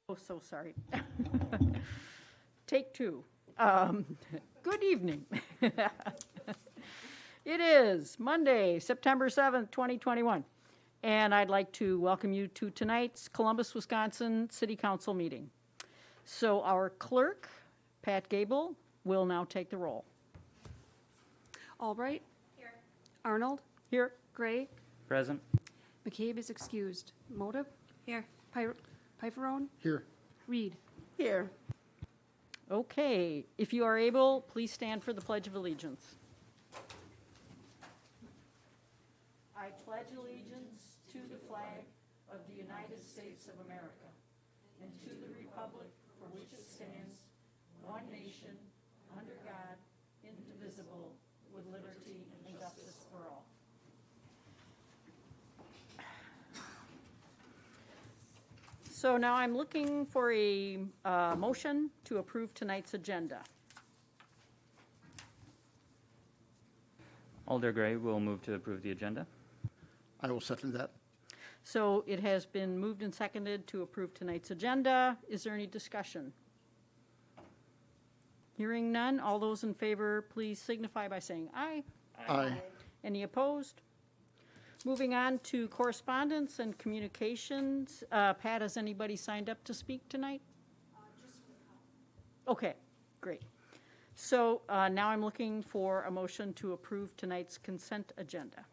Oh, so sorry. Take two. Good evening. It is Monday, September 7th, 2021, and I'd like to welcome you to tonight's Columbus, Wisconsin City Council meeting. So our clerk, Pat Gable, will now take the roll. Albright. Here. Arnold. Here. Gray. Present. McCabe is excused. Motive. Here. Piperone. Here. Reed. Here. Okay, if you are able, please stand for the Pledge of Allegiance. I pledge allegiance to the flag of the United States of America and to the republic for which it stands, one nation, under God, indivisible, with liberty and justice for all. So now I'm looking for a motion to approve tonight's agenda. Alder Gray will move to approve the agenda. I will second that. So it has been moved and seconded to approve tonight's agenda. Is there any discussion? Hearing none, all those in favor, please signify by saying aye. Aye. Any opposed? Moving on to correspondence and communications. Pat, has anybody signed up to speak tonight? Okay, great. So now I'm looking for a motion to approve tonight's consent agenda.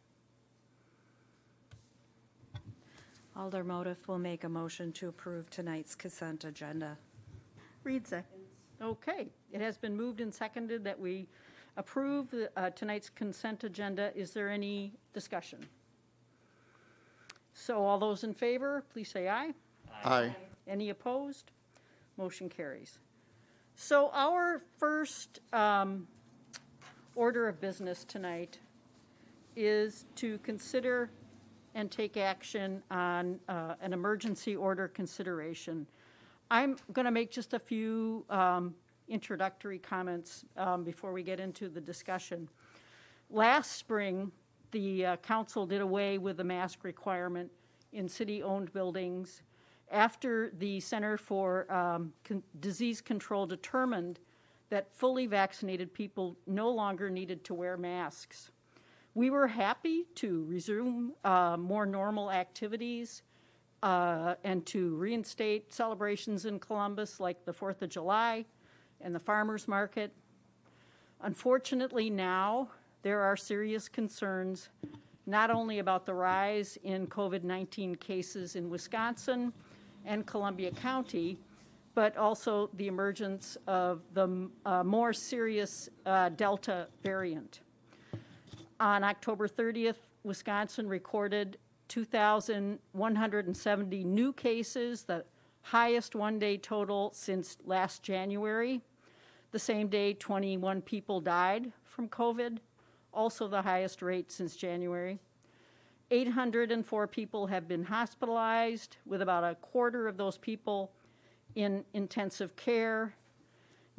Alder Motive will make a motion to approve tonight's consent agenda. Reed seconds. Okay, it has been moved and seconded that we approve tonight's consent agenda. Is there any discussion? So all those in favor, please say aye. Aye. Any opposed? Motion carries. So our first order of business tonight is to consider and take action on an emergency order consideration. I'm going to make just a few introductory comments before we get into the discussion. Last spring, the council did away with the mask requirement in city-owned buildings after the Center for Disease Control determined that fully vaccinated people no longer needed to wear masks. We were happy to resume more normal activities and to reinstate celebrations in Columbus like the 4th of July and the farmers market. Unfortunately now, there are serious concerns not only about the rise in COVID-19 cases in Wisconsin and Columbia County, but also the emergence of the more serious Delta variant. On October 30th, Wisconsin recorded 2,170 new cases, the highest one-day total since last January. The same day, 21 people died from COVID, also the highest rate since January. 804 people have been hospitalized, with about a quarter of those people in intensive care.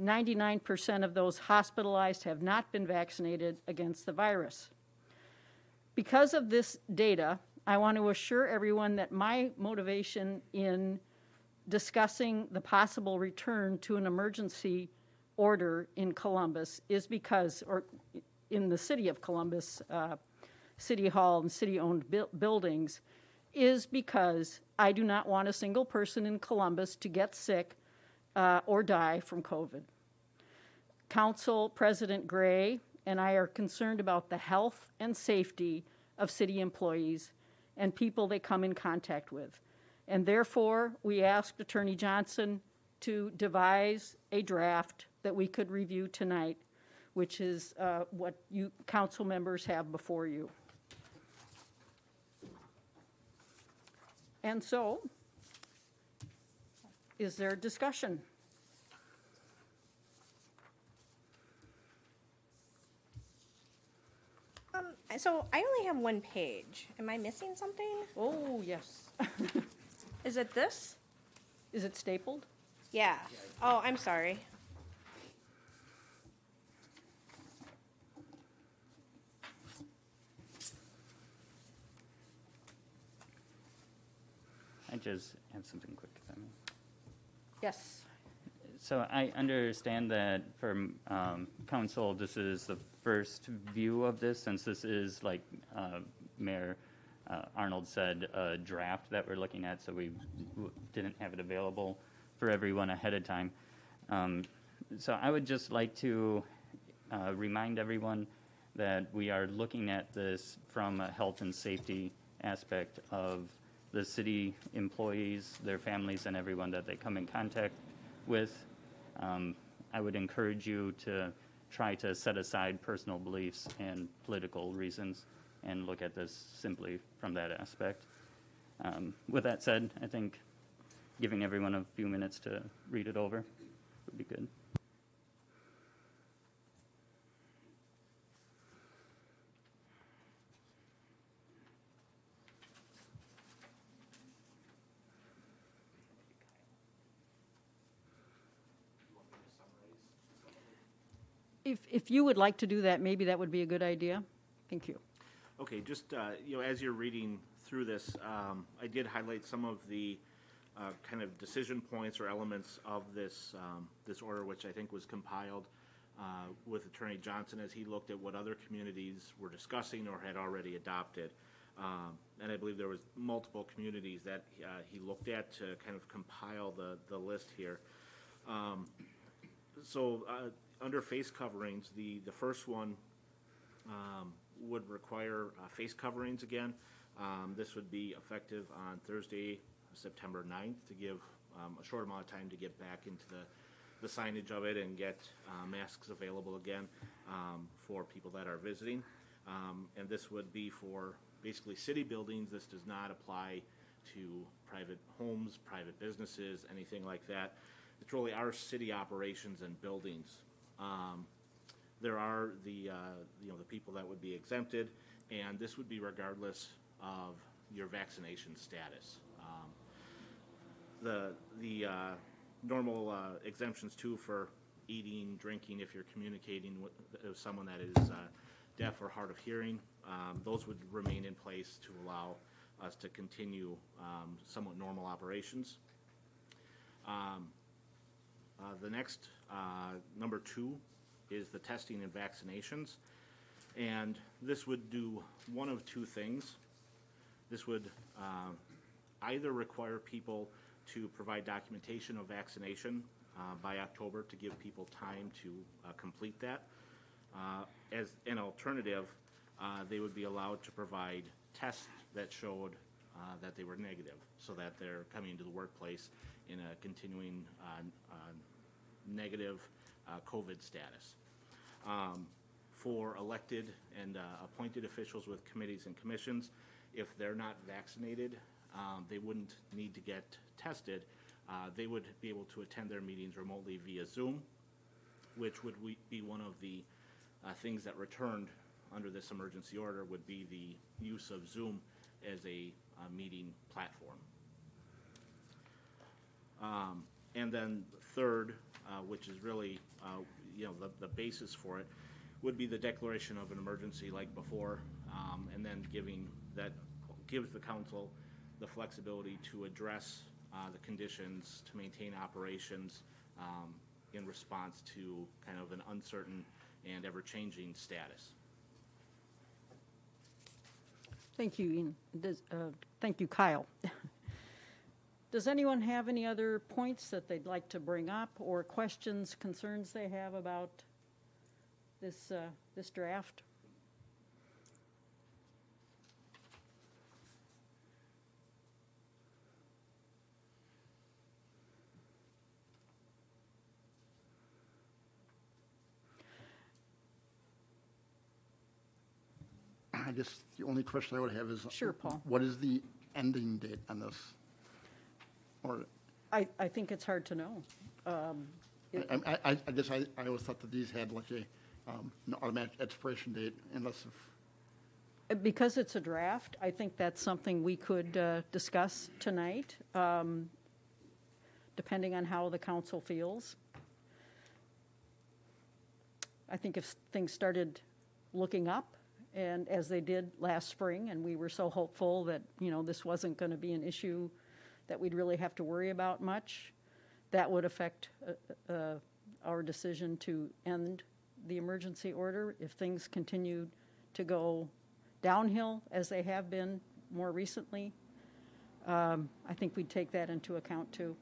99% of those hospitalized have not been vaccinated against the virus. Because of this data, I want to assure everyone that my motivation in discussing the possible return to an emergency order in Columbus is because, or in the city of Columbus, City Hall and city-owned buildings, is because I do not want a single person in Columbus to get sick or die from COVID. Council President Gray and I are concerned about the health and safety of city employees and people they come in contact with. And therefore, we asked Attorney Johnson to devise a draft that we could review tonight, which is what you council members have before you. And so, is there discussion? So I only have one page. Am I missing something? Oh, yes. Is it this? Is it stapled? Yeah. Oh, I'm sorry. I just add something quick, if I may. Yes. So I understand that for council, this is the first view of this, since this is, like Mayor Arnold said, a draft that we're looking at, so we didn't have it available for everyone ahead of time. So I would just like to remind everyone that we are looking at this from a health and safety aspect of the city employees, their families, and everyone that they come in contact with. I would encourage you to try to set aside personal beliefs and political reasons and look at this simply from that aspect. With that said, I think giving everyone a few minutes to read it over would be good. If you would like to do that, maybe that would be a good idea. Thank you. Okay, just, as you're reading through this, I did highlight some of the kind of decision points or elements of this, this order, which I think was compiled with Attorney Johnson as he looked at what other communities were discussing or had already adopted. And I believe there was multiple communities that he looked at to kind of compile the list here. Under face coverings, the first one would require face coverings again. This would be effective on Thursday, September 9th, to give a short amount of time to get back into the signage of it and get masks available again for people that are visiting. And this would be for basically city buildings. This does not apply to private homes, private businesses, anything like that. It's really our city operations and buildings. There are the people that would be exempted, and this would be regardless of your vaccination status. The normal exemptions too for eating, drinking, if you're communicating with someone that is deaf or hard of hearing, those would remain in place to allow us to continue somewhat normal operations. The next, number 2, is the testing and vaccinations. And this would do one of two things. This would either require people to provide documentation of vaccination by October to give people time to complete that. As an alternative, they would be allowed to provide tests that showed that they were negative, so that they're coming into the workplace in a continuing negative COVID status. For elected and appointed officials with committees and commissions, if they're not vaccinated, they wouldn't need to get tested. They would be able to attend their meetings remotely via Zoom, which would be one of the things that returned under this emergency order, would be the use of Zoom as a meeting platform. And then third, which is really the basis for it, would be the declaration of an emergency like before, and then gives the council the flexibility to address the conditions to maintain operations in response to kind of an uncertain and ever-changing status. Thank you, Ian. Thank you, Kyle. Does anyone have any other points that they'd like to bring up, or questions, concerns they have about this draft? I guess the only question I would have is. Sure, Paul. What is the ending date on this? Or, I think it's hard to know. I guess I always thought that these had like an automatic expiration date unless if. Because it's a draft, I think that's something we could discuss tonight, depending on how the council feels. I think if things started looking up, and as they did last spring, and we were so hopeful that, this wasn't going to be an issue that we'd really have to worry about much, that would affect our decision to end the emergency order. If things continue to go downhill, as they have been more recently, I think we'd take that into account too.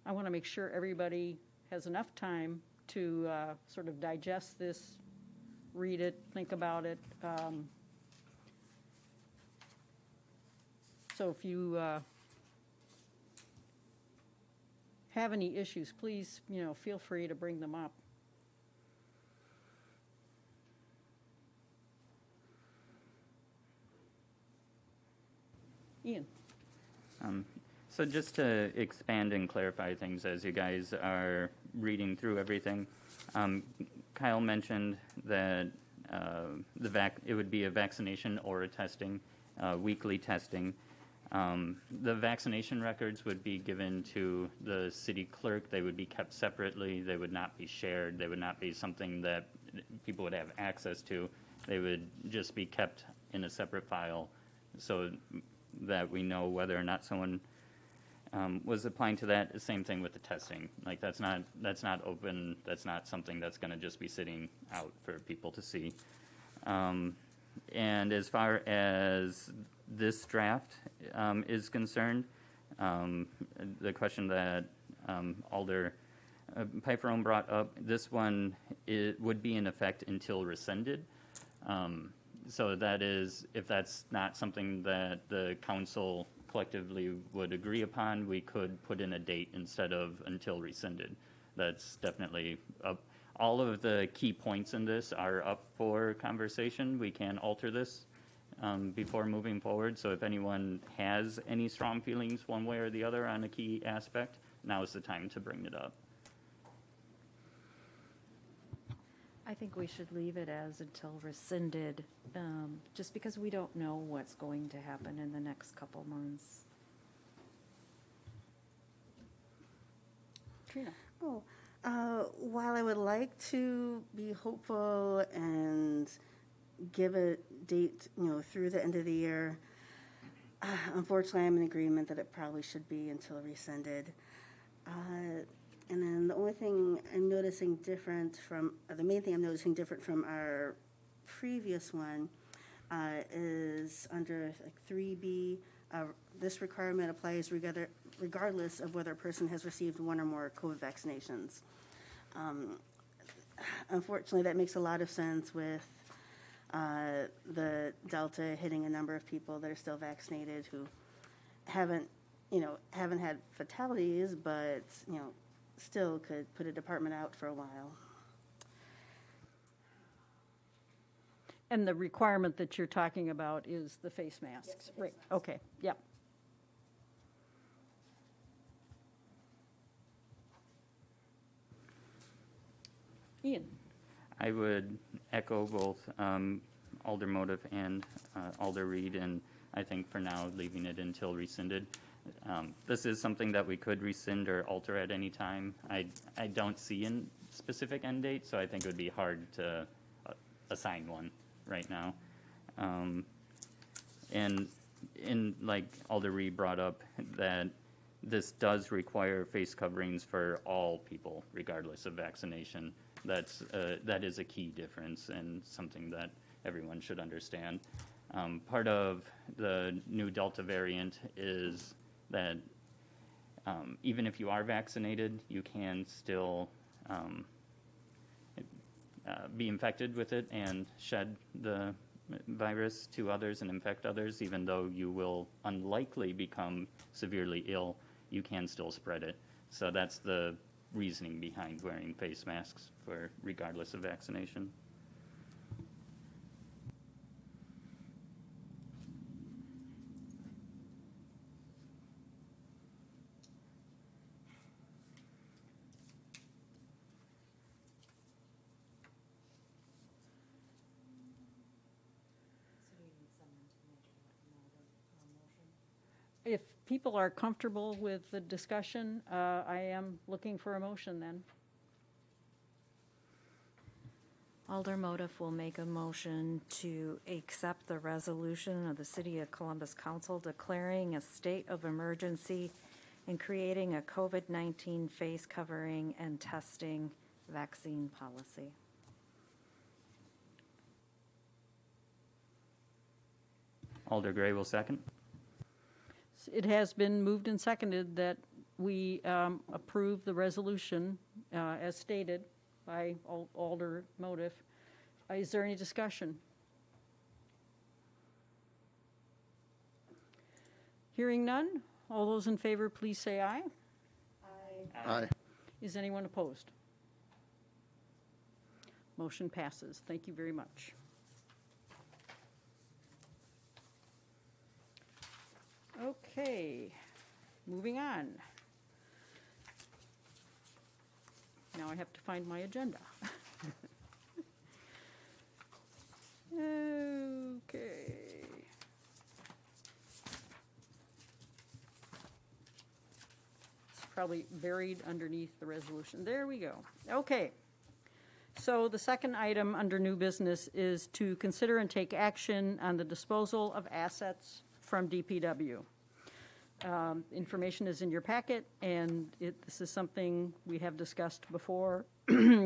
I want to make sure everybody has enough time to sort of digest this, read it, think about it. So if you have any issues, please, feel free to bring them up. Ian? So just to expand and clarify things as you guys are reading through everything, Kyle mentioned that it would be a vaccination or a testing, weekly testing. The vaccination records would be given to the city clerk. They would be kept separately. They would not be shared. They would not be something that people would have access to. They would just be kept in a separate file so that we know whether or not someone was applying to that. The same thing with the testing. Like that's not open. That's not something that's going to just be sitting out for people to see. And as far as this draft is concerned, the question that Alder Piperone brought up, this one would be in effect until rescinded. So that is, if that's not something that the council collectively would agree upon, we could put in a date instead of until rescinded. That's definitely up. All of the key points in this are up for conversation. We can alter this before moving forward. So if anyone has any strong feelings one way or the other on a key aspect, now is the time to bring it up. I think we should leave it as until rescinded, just because we don't know what's going to happen in the next couple months. Trina? Oh, while I would like to be hopeful and give a date, through the end of the year, unfortunately, I'm in agreement that it probably should be until rescinded. And then the only thing I'm noticing different from, the main thing I'm noticing different from our previous one is under like 3B. This requirement applies regardless of whether a person has received one or more COVID vaccinations. Unfortunately, that makes a lot of sense with the Delta hitting a number of people that are still vaccinated who haven't had fatalities, but, still could put a department out for a while. And the requirement that you're talking about is the face masks? Right, okay, yep. Ian? I would echo both Alder Motive and Alder Reed, and I think for now leaving it until rescinded. This is something that we could rescind or alter at any time. I don't see a specific end date, so I think it would be hard to assign one right now. And like Alder Reed brought up, that this does require face coverings for all people, regardless of vaccination. That is a key difference and something that everyone should understand. Part of the new Delta variant is that even if you are vaccinated, you can still be infected with it and shed the virus to others and infect others. Even though you will unlikely become severely ill, you can still spread it. So that's the reasoning behind wearing face masks for regardless of vaccination. If people are comfortable with the discussion, I am looking for a motion then. Alder Motif will make a motion to accept the resolution of the City of Columbus Council declaring a state of emergency and creating a COVID-19 face covering and testing vaccine policy. Alder Gray will second. It has been moved and seconded that we approve the resolution as stated by Alder Motif. Is there any discussion? Hearing none, all those in favor, please say aye. Aye. Is anyone opposed? Motion passes. Thank you very much. Okay, moving on. Now I have to find my agenda. Okay. It's probably buried underneath the resolution. There we go. Okay. So the second item under new business is to consider and take action on the disposal of assets from DPW. Information is in your packet, and this is something we have discussed before,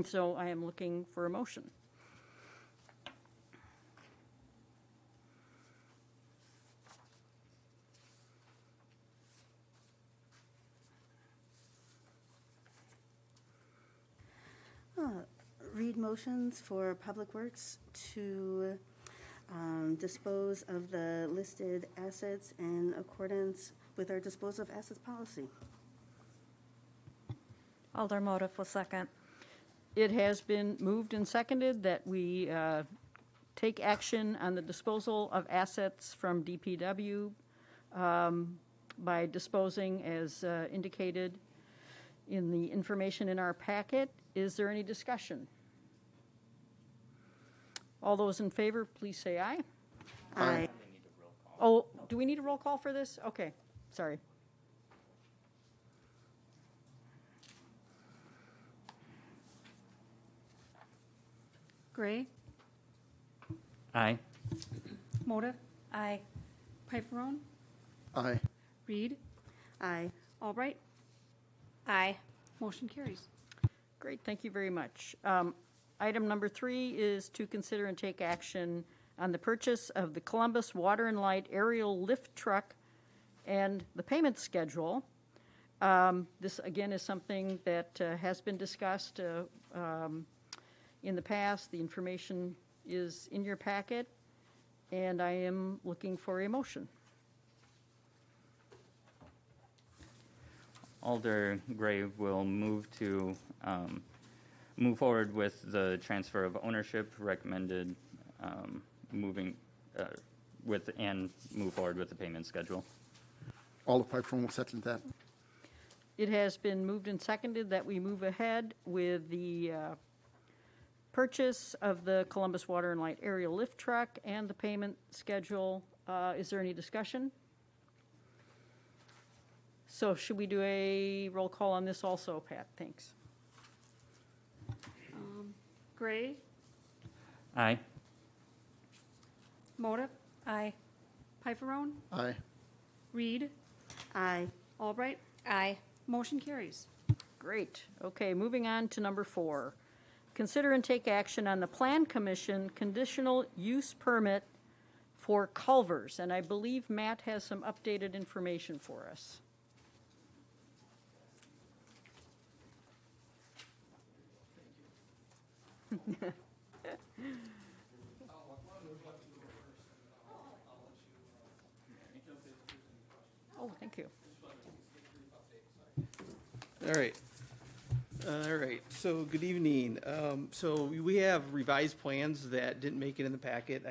so I am looking for a motion. Read motions for Public Works to dispose of the listed assets in accordance with our disposal of assets policy. Alder Motif will second. It has been moved and seconded that we take action on the disposal of assets from DPW by disposing as indicated in the information in our packet. Is there any discussion? All those in favor, please say aye. Aye. Oh, do we need a roll call for this? Okay, sorry. Gray, Aye. Motive, Aye. Piperone, Aye. Reed, Aye. Albright. Aye. Motion carries. Great, thank you very much. Item number 3 is to consider and take action on the purchase of the Columbus Water and Light aerial lift truck and the payment schedule. This, again, is something that has been discussed in the past. The information is in your packet, and I am looking for a motion. Alder Gray will move forward with the transfer of ownership recommended, move forward with the payment schedule. All of Piperone will second that. It has been moved and seconded that we move ahead with the purchase of the Columbus Water and Light aerial lift truck and the payment schedule. Is there any discussion? So should we do a roll call on this also, Pat? Thanks. Gray, Aye. Motive, Aye. Piperone, Aye. Reed, Aye. Albright. Aye. Motion carries. Great. Okay, moving on to number 4. Consider and take action on the Plan Commission conditional use permit for Culvers. And I believe Matt has some updated information for us. Oh, thank you. All right. All right. So good evening. So we have revised plans that didn't make it in the packet.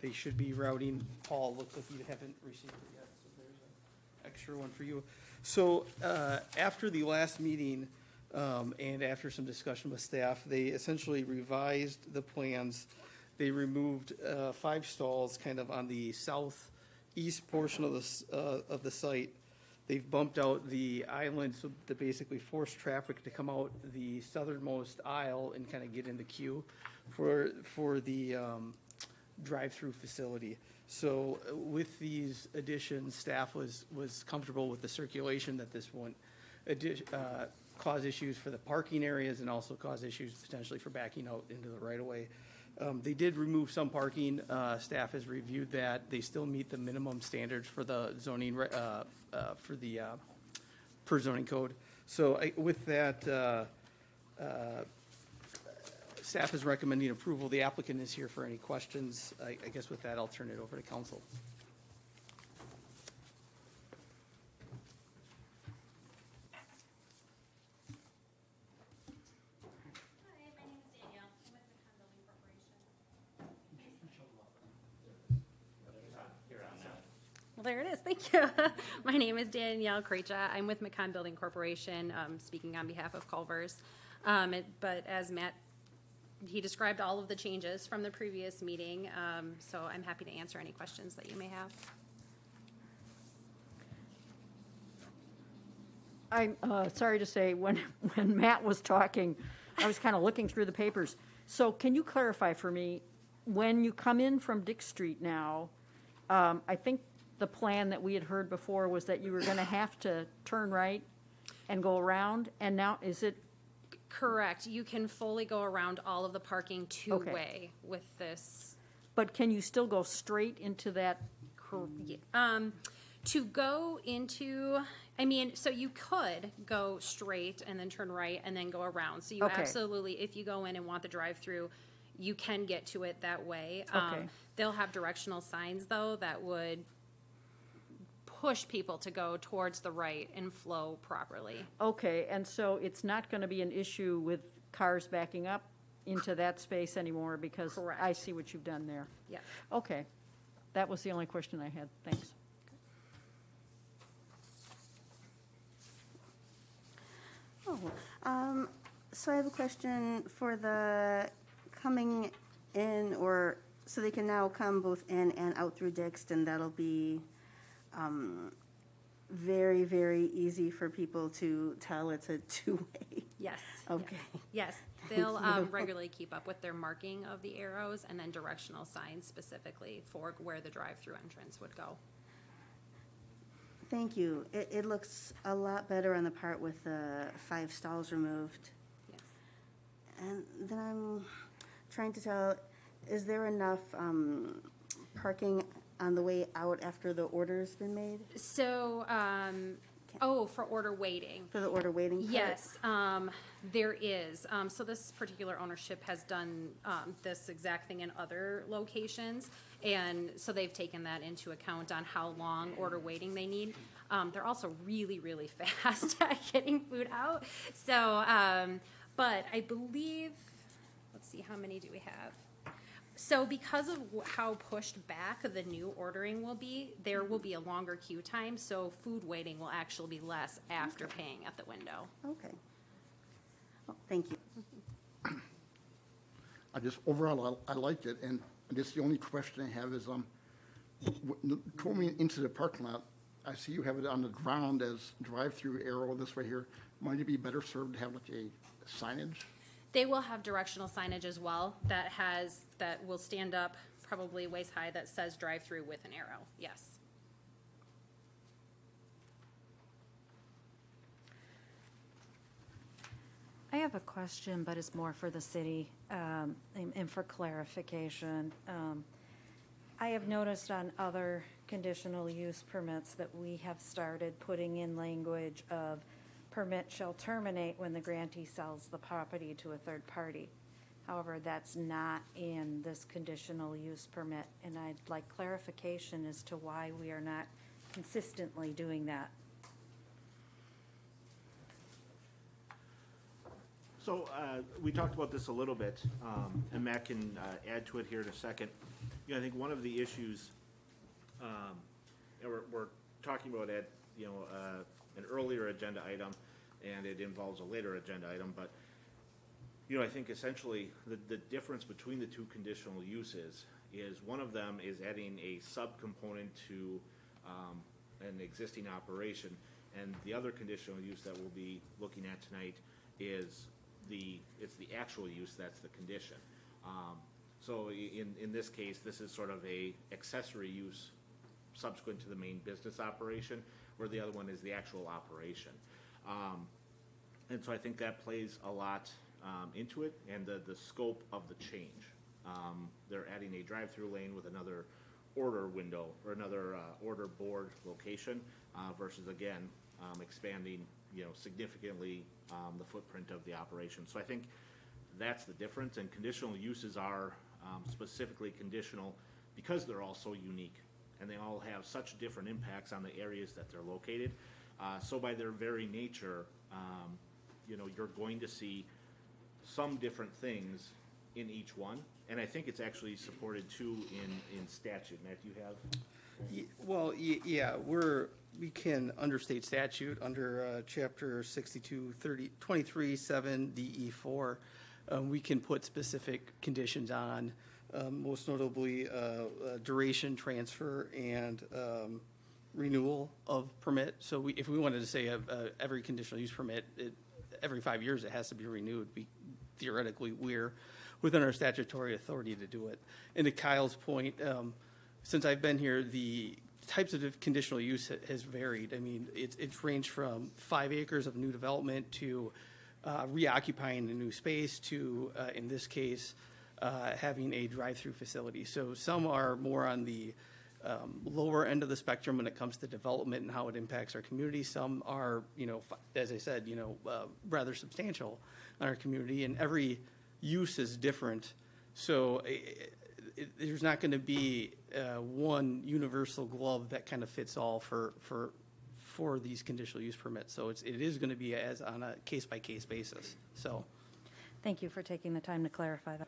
They should be routing. Paul, looks like you haven't received it yet, so there's an extra one for you. So after the last meeting, and after some discussion with staff, they essentially revised the plans. They removed 5 stalls kind of on the southeast portion of the site. They've bumped out the island so that basically forced traffic to come out the southernmost aisle and kind of get in the queue. for the drive-through facility. So with these additions, staff was comfortable with the circulation, that this won't cause issues for the parking areas and also cause issues potentially for backing out into the right-of-way. They did remove some parking. Staff has reviewed that. They still meet the minimum standards for the zoning, for the per zoning code. So with that, staff is recommending approval. The applicant is here for any questions. I guess with that, I'll turn it over to council. Hi, my name is Danielle. I'm with the Building Corporation. Well, there it is. Thank you. My name is Danielle Krecha. I'm with McCon Building Corporation, speaking on behalf of Culver's. But as Matt, he described all of the changes from the previous meeting, so I'm happy to answer any questions that you may have. I'm sorry to say, when Matt was talking, I was kind of looking through the papers. So can you clarify for me, when you come in from Dick Street now, I think the plan that we had heard before was that you were going to have to turn right and go around, and now is it? Correct. You can fully go around all of the parking two-way with this. But can you still go straight into that? To go into, I mean, so you could go straight and then turn right and then go around. So you Okay. absolutely, if you go in and want the drive-through, you can get to it that way. Okay. They'll have directional signs, though, that would push people to go towards the right and flow properly. Okay, and so it's not going to be an issue with cars backing up into that space anymore because Correct. I see what you've done there. Yes. Okay, that was the only question I had. Thanks. So I have a question for the coming in, or, so they can now come both in and out through Dixon. That'll be very, very easy for people to tell it's a two-way. Yes. Okay. Yes. They'll regularly keep up with their marking of the arrows and then directional signs specifically for where the drive-through entrance would go. Thank you. It looks a lot better on the part with the 5 stalls removed. Yes. And then I'm trying to tell, is there enough parking on the way out after the order's been made? So, for order waiting. For the order waiting part? Yes, there is. So this particular ownership has done this exact thing in other locations, and so they've taken that into account on how long order waiting they need. They're also really, really fast at getting food out. So, but I believe, let's see, how many do we have? So because of how pushed back the new ordering will be, there will be a longer queue time, so food waiting will actually be less after paying at the window. Okay. Oh, thank you. Overall, I liked it, and I guess the only question I have is, coming into the parking lot, I see you have it on the ground as drive-through arrow this way here. Might it be better served to have like a signage? They will have directional signage as well that will stand up probably waist high that says drive-through with an arrow, yes. I have a question, but it's more for the city and for clarification. I have noticed on other conditional use permits that we have started putting in language of permit shall terminate when the grantee sells the property to a third party. However, that's not in this conditional use permit, and I'd like clarification as to why we are not consistently doing that. So we talked about this a little bit, and Matt can add to it here in a second. You know, I think one of the issues, and we're talking about at an earlier agenda item, and it involves a later agenda item, but I think essentially the difference between the two conditional uses is one of them is adding a subcomponent to an existing operation, and the other conditional use that we'll be looking at tonight is it's the actual use that's the condition. So in this case, this is sort of a accessory use subsequent to the main business operation, where the other one is the actual operation. And so I think that plays a lot into it, and the scope of the change. They're adding a drive-through lane with another order window or another order board location versus, again, expanding, significantly the footprint of the operation. So I think that's the difference, and conditional uses are specifically conditional because they're all so unique, and they all have such different impacts on the areas that they're located. So by their very nature, you're going to see some different things in each one, and I think it's actually supported too in statute. Matt, do you have? Well, yeah, we can understate statute under chapter 23:7 DE4. We can put specific conditions on, most notably duration, transfer, and renewal of permit. So if we wanted to say every conditional use permit, every 5 years it has to be renewed, theoretically, we're within our statutory authority to do it. And to Kyle's point, since I've been here, the types of conditional use has varied. I mean, it's ranged from 5 acres of new development to reoccupying a new space to, in this case, having a drive-through facility. So some are more on the lower end of the spectrum when it comes to development and how it impacts our community. Some are, as I said, rather substantial on our community, and every use is different. So there's not going to be one universal glove that kind of fits all for these conditional use permits. So it is going to be as on a case-by-case basis. So, Thank you for taking the time to clarify that.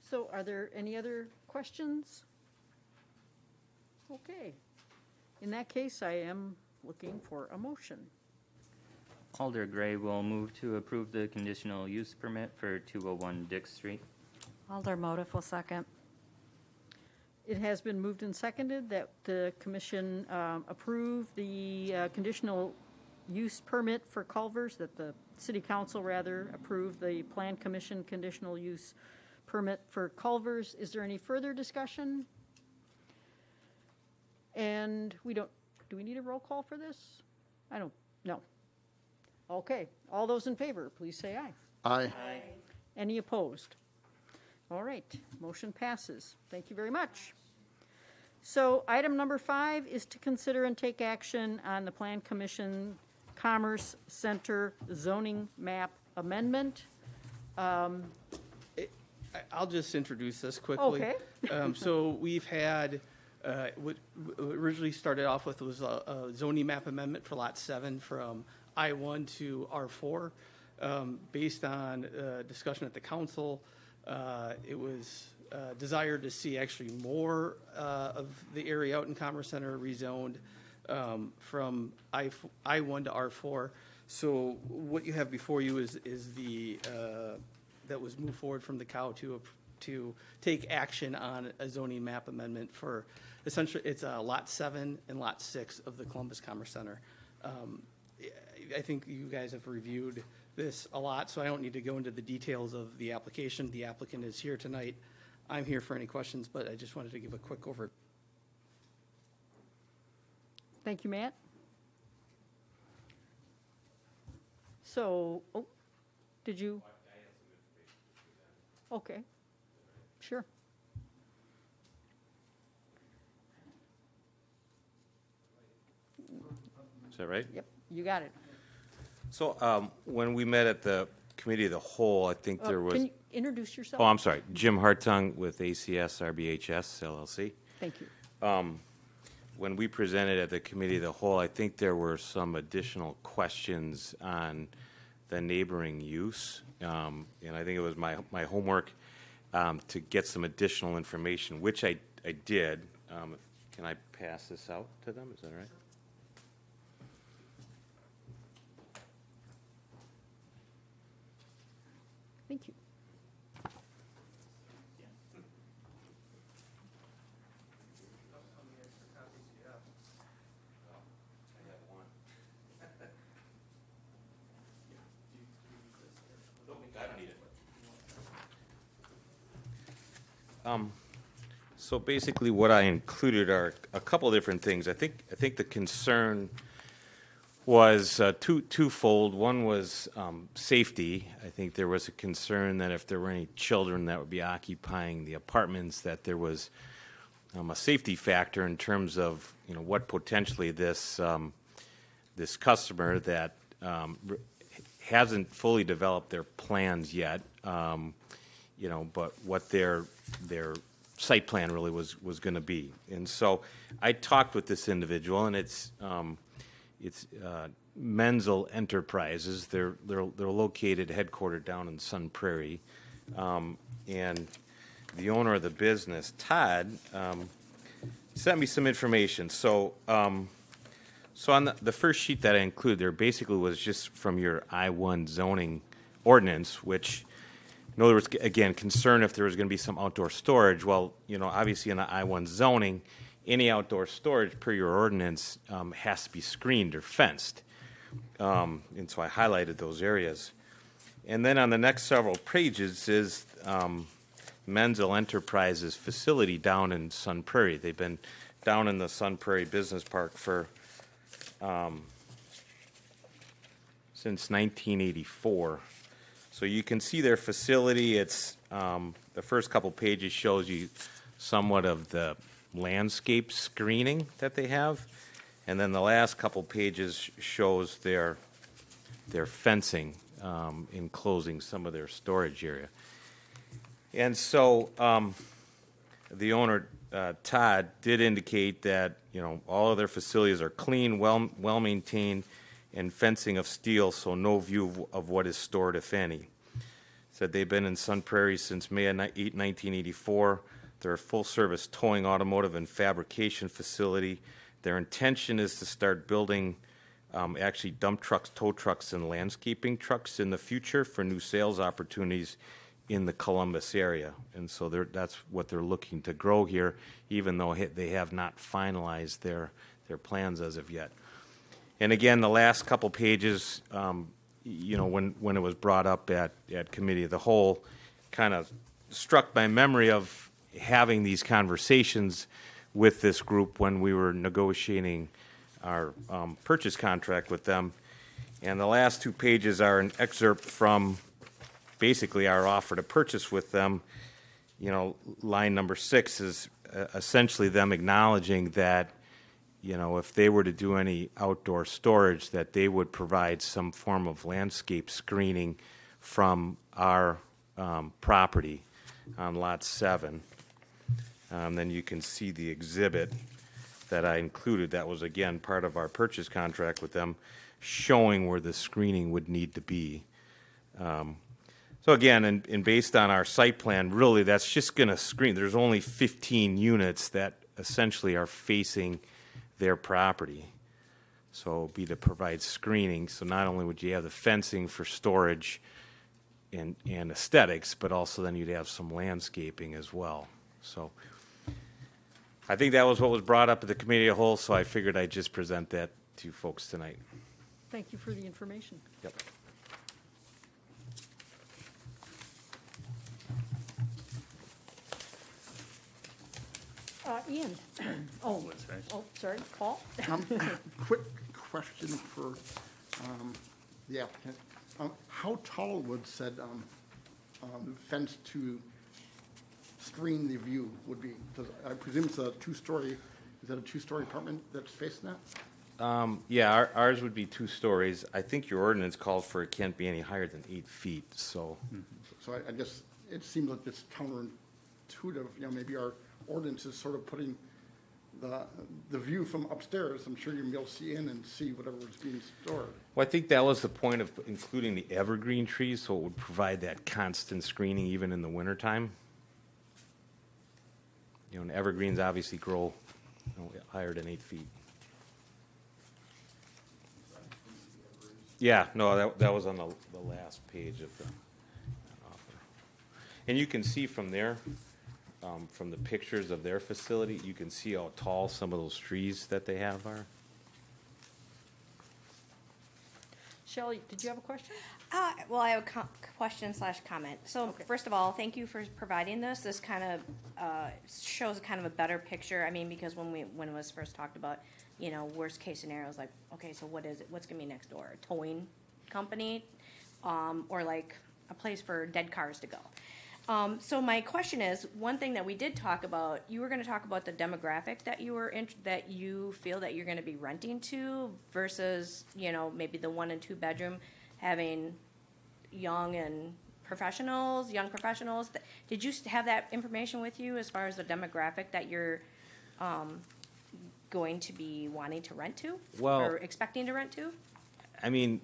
So are there any other questions? Okay. In that case, I am looking for a motion. Alder Gray will move to approve the conditional use permit for 201 Dick Street. Alder Motif will second. It has been moved and seconded that the commission approve the conditional use permit for Culvers, that the city council rather approve the plan commission conditional use permit for Culvers. Is there any further discussion? And do we need a roll call for this? No. Okay, all those in favor, please say aye. Aye. Any opposed? All right, motion passes. Thank you very much. So item number 5 is to consider and take action on the Plan Commission Commerce Center zoning map amendment. I'll just introduce this quickly. Okay. So we've had, what originally started off with was a zoning map amendment for Lot 7 from I-1 to R4. Based on discussion at the council, it was desired to see actually more of the area out in Commerce Center rezoned from I-1 to R4. So what you have before you is the that was moved forward from the COW to take action on a zoning map amendment for essentially it's Lot 7 and Lot 6 of the Columbus Commerce Center. I think you guys have reviewed this a lot, so I don't need to go into the details of the application. The applicant is here tonight. I'm here for any questions, but I just wanted to give a quick overview. Thank you, Matt. So, did you? Okay, sure. Is that right? Yep, you got it. So when we met at the Committee of the Whole, I think there was... Can you introduce yourself? Oh, I'm sorry. Jim Hartung with ACS RBHS LLC. Thank you. When we presented at the Committee of the Whole, I think there were some additional questions on the neighboring use. And I think it was my homework to get some additional information, which I did. Can I pass this out to them? Is that all right? Thank you. So basically, what I included are a couple different things. I think the concern was twofold. One was safety. I think there was a concern that if there were any children that would be occupying the apartments, that there was a safety factor in terms of what potentially this this customer that hasn't fully developed their plans yet, but what their site plan really was going to be. And so I talked with this individual, and it's Menzel Enterprises. They're located, headquartered down in Sun Prairie, and the owner of the business, Todd, sent me some information. So on the first sheet that I included there, basically was just from your I-1 zoning ordinance, which, there was, again, concern if there was going to be some outdoor storage. Well, obviously in the I-1 zoning, any outdoor storage per your ordinance has to be screened or fenced. And so I highlighted those areas. And then on the next several pages is Menzel Enterprises facility down in Sun Prairie. They've been down in the Sun Prairie Business Park for since 1984. So you can see their facility. It's the first couple pages shows you somewhat of the landscape screening that they have, and then the last couple pages shows their fencing enclosing some of their storage area. And so the owner, Todd, did indicate that all of their facilities are clean, well maintained, and fencing of steel, so no view of what is stored, if any. Said they've been in Sun Prairie since May of 1984. They're a full-service towing, automotive, and fabrication facility. Their intention is to start building actually dump trucks, tow trucks, and landscaping trucks in the future for new sales opportunities in the Columbus area. And so that's what they're looking to grow here, even though they have not finalized their plans as of yet. And again, the last couple pages, when it was brought up at Committee of the Whole, kind of struck my memory of having these conversations with this group when we were negotiating our purchase contract with them. And the last two pages are an excerpt from basically our offer to purchase with them. Line number 6 is essentially them acknowledging that if they were to do any outdoor storage, that they would provide some form of landscape screening from our property on Lot 7. Then you can see the exhibit that I included. That was, again, part of our purchase contract with them, showing where the screening would need to be. So again, and based on our site plan, really, that's just going to screen. There's only 15 units that essentially are facing their property. So it would be to provide screening. So not only would you have the fencing for storage and aesthetics, but also then you'd have some landscaping as well. So I think that was what was brought up at the Committee of the Whole, so I figured I'd just present that to you folks tonight. Thank you for the information. Yep. Ian? Oh, sorry, Paul? Quick question for the applicant. How tall would said fence to screen the view would be? I presume it's a two-story, is that a two-story apartment that's facing that? Yeah, ours would be 2 stories. I think your ordinance calls for it can't be any higher than 8 feet, so. So I guess it seems like it's counterintuitive, maybe our ordinance is sort of putting the view from upstairs. I'm sure you're gonna be able to see in and see whatever is being stored. Well, I think that was the point of including the evergreen trees, so it would provide that constant screening even in the wintertime. And evergreens obviously grow higher than 8 feet. Yeah, no, that was on the last page of the offer. And you can see from there, from the pictures of their facility, you can see how tall some of those trees that they have are. Shelley, did you have a question? Well, I have a question slash comment. So first of all, thank you for providing this. This kind of shows kind of a better picture. I mean, because when it was first talked about, you know, worst case scenarios, like, okay, so what is it? What's gonna be next door? A towing company, or like a place for dead cars to go. So my question is, one thing that we did talk about, you were gonna talk about the demographic that that you feel that you're gonna be renting to versus, you know, maybe the 1 and 2 bedroom having young professionals. Did you have that information with you as far as the demographic that you're, going to be wanting to rent to? Well- Or expecting to rent to? I mean,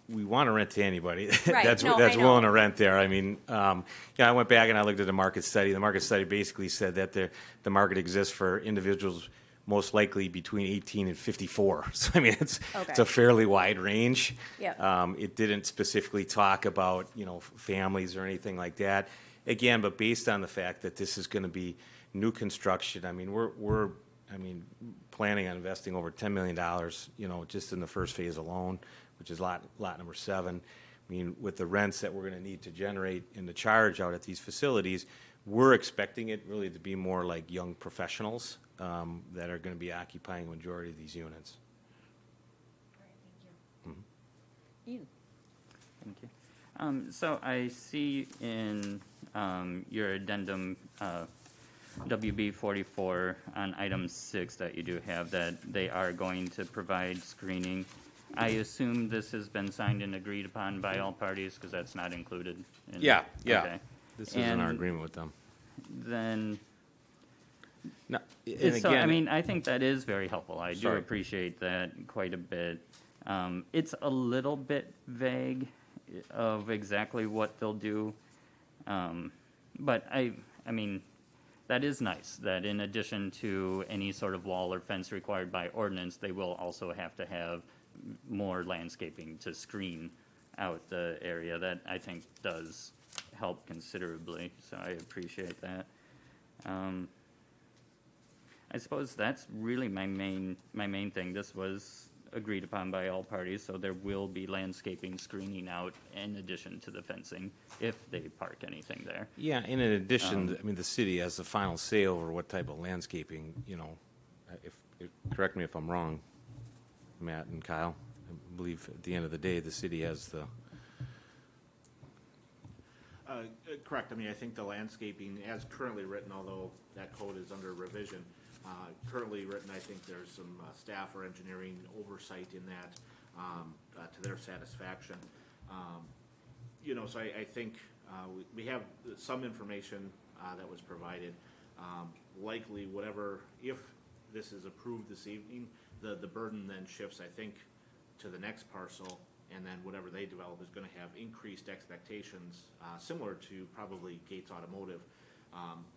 we want to rent to anybody Right, that's no, that's I know. willing to rent there. I mean, I went back and I looked at the market study. The market study basically said that the market exists for individuals most likely between 18 and 54. So I mean, it's Okay. a fairly wide range. Yep. It didn't specifically talk about, you know, families or anything like that. Again, but based on the fact that this is going to be new construction, I mean, we're planning on investing over $10 million, you know, just in the first phase alone, which is lot number 7. I mean, with the rents that we're going to need to generate and the charge out at these facilities, we're expecting it really to be more like young professionals that are going to be occupying a majority of these units. Ian? Thank you. So I see in your addendum, WB 44 on item 6 that you do have that they are going to provide screening. I assume this has been signed and agreed upon by all parties because that's not included in. Yeah. Okay. This is in our And agreement with them. Then, No, and so, I again, mean, I think that is very helpful. I do Sorry. appreciate that quite a bit. It's a little bit vague of exactly what they'll do. But I mean, that is nice, that in addition to any sort of wall or fence required by ordinance, they will also have to have more landscaping to screen out the area. That, I think, does help considerably, so I appreciate that. I suppose that's really my main thing. This was agreed upon by all parties, so there will be landscaping screening out in addition to the fencing if they park anything there. yeah, and in addition, I mean, the city has the final say over what type of landscaping, you know, correct me if I'm wrong, Matt and Kyle. I believe at the end of the day, the city has the, Correct. I mean, I think the landscaping, as currently written, although that code is under revision, currently written, I think there's some staff or engineering oversight in that to their satisfaction. You know, so I think we have some information that was provided. Likely, whatever, if this is approved this evening, the burden then shifts, I think, to the next parcel, and then whatever they develop is going to have increased expectations, similar to probably Gates Automotive,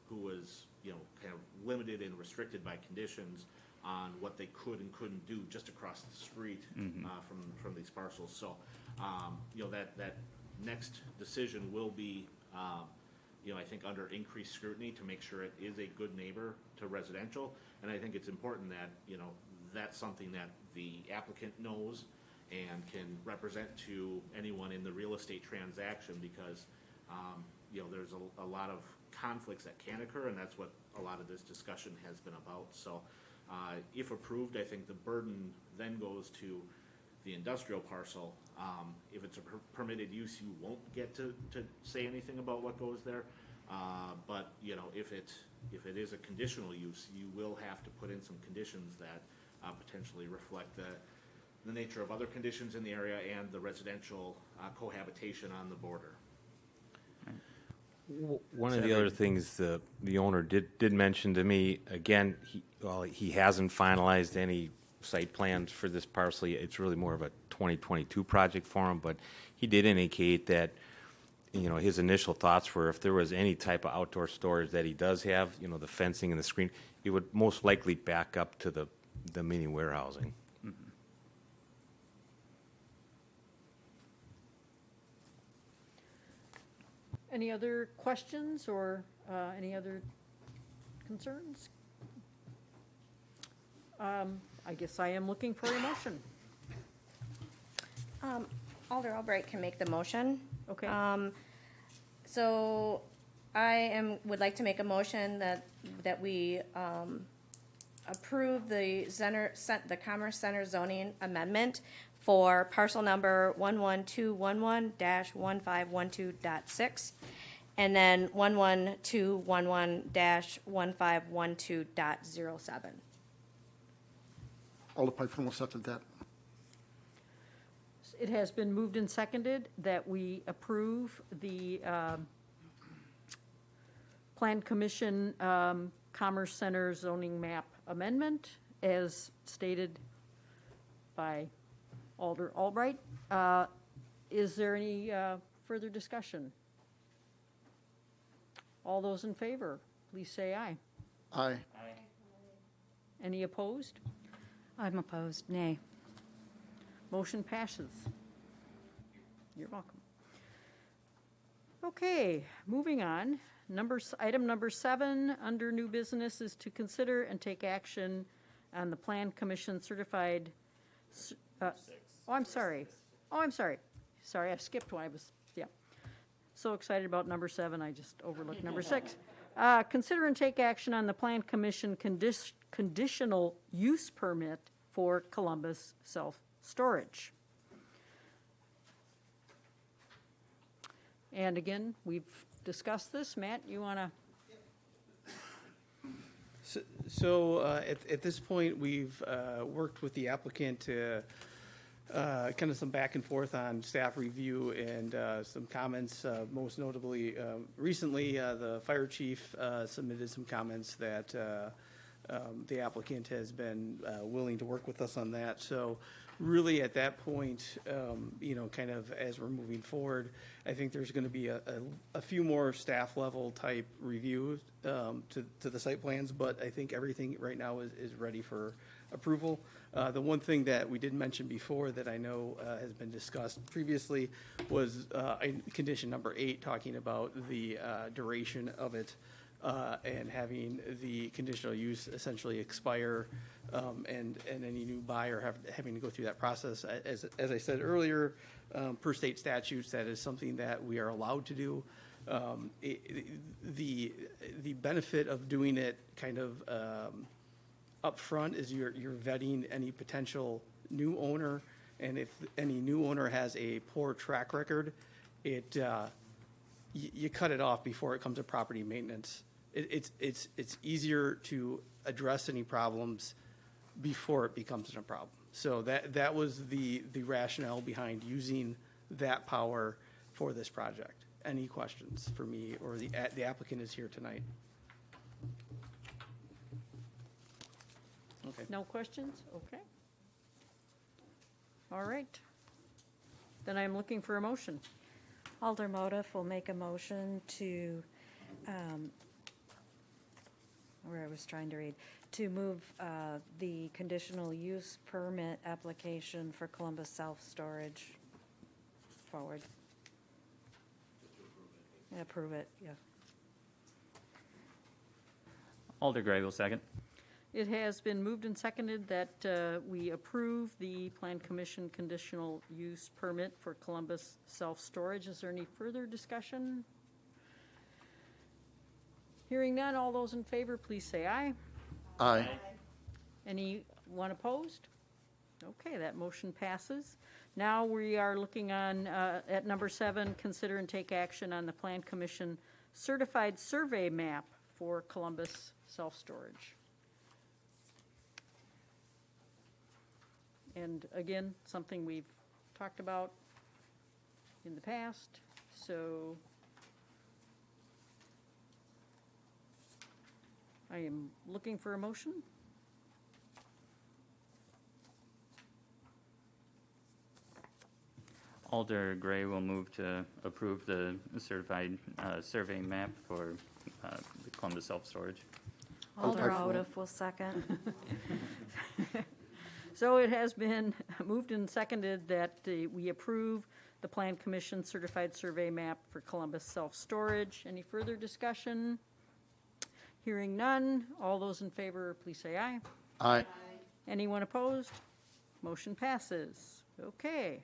who was, you know, kind of limited and restricted by conditions on what they could and couldn't do just across the street from these parcels. So, you know, that next decision will be, you know, I think under increased scrutiny to make sure it is a good neighbor to residential. And I think it's important that, you know, that's something that the applicant knows and can represent to anyone in the real estate transaction, because, you know, there's a lot of conflicts that can occur, and that's what a lot of this discussion has been about. So if approved, I think the burden then goes to the industrial parcel. If it's a permitted use, you won't get to say anything about what goes there. But, you know, if it is a conditional use, you will have to put in some conditions that potentially reflect the nature of other conditions in the area and the residential cohabitation on the border. one of the other things the owner did mention to me, again, he hasn't finalized any site plans for this parcel. It's really more of a 2022 project for him, but he did indicate that, you know, his initial thoughts were if there was any type of outdoor storage that he does have, you know, the fencing and the screen, it would most likely back up to the mini warehousing. Any other questions or any other concerns? I guess I am looking for a motion. Alder Albright can make the motion. Okay. So would like to make a motion that we approve the Commerce Center zoning amendment for parcel number 11211-1512.6 and then 11211-1512.07. Alder Piper will second that. It has been moved and seconded that we approve the Plan Commission Commerce Center zoning map amendment as stated by Alder Albright. Is there any further discussion? All those in favor, please say aye. Aye. Any opposed? I'm opposed, nay. Motion passes. You're welcome. Okay, moving on. Item number 7 under new business is to consider and take action on the Plan Commission certified. Oh, I'm sorry. Sorry, I skipped one. So excited about number 7, I just overlooked number 6. Consider and take action on the Plan Commission conditional use permit for Columbus self-storage. And again, we've discussed this. Matt, you want to? So at this point, we've worked with the applicant to kind of some back and forth on staff review and some comments. Most notably, recently, the fire chief submitted some comments that the applicant has been willing to work with us on that. So really at that point, kind of as we're moving forward, I think there's going to be a few more staff level type reviews to the site plans, but I think everything right now is ready for approval. The one thing that we didn't mention before that I know has been discussed previously was condition number 8, talking about the duration of it and having the conditional use essentially expire and any new buyer having to go through that process. As I said earlier, per state statutes, that is something that we are allowed to do. The benefit of doing it kind of upfront is you're vetting any potential new owner, and if any new owner has a poor track record, you cut it off before it comes to property maintenance. It's easier to address any problems before it becomes a problem. So that was the rationale behind using that power for this project. Any questions for me, or the applicant is here tonight? Okay. No questions? Okay. All right. Then I'm looking for a motion. Alder Motif will make a motion to, where I was trying to read, to move the conditional use permit application for Columbus self-storage forward. Approve it, yeah. Alder Gray will second. It has been moved and seconded that we approve the Plan Commission conditional use permit for Columbus self-storage. Is there any further discussion? Hearing none, all those in favor, please say aye. Aye. Anyone opposed? Okay, that motion passes. Now we are looking on, at number 7, consider and take action on the Plan Commission certified survey map for Columbus self-storage. And again, something we've talked about in the past, so I am looking for a motion. Alder Gray will move to approve the certified survey map for the Columbus self-storage. Alder Motif will second. So it has been moved and seconded that we approve the Plan Commission certified survey map for Columbus self-storage. Any further discussion? Hearing none, all those in favor, please say aye. Aye. Anyone opposed? Motion passes. Okay.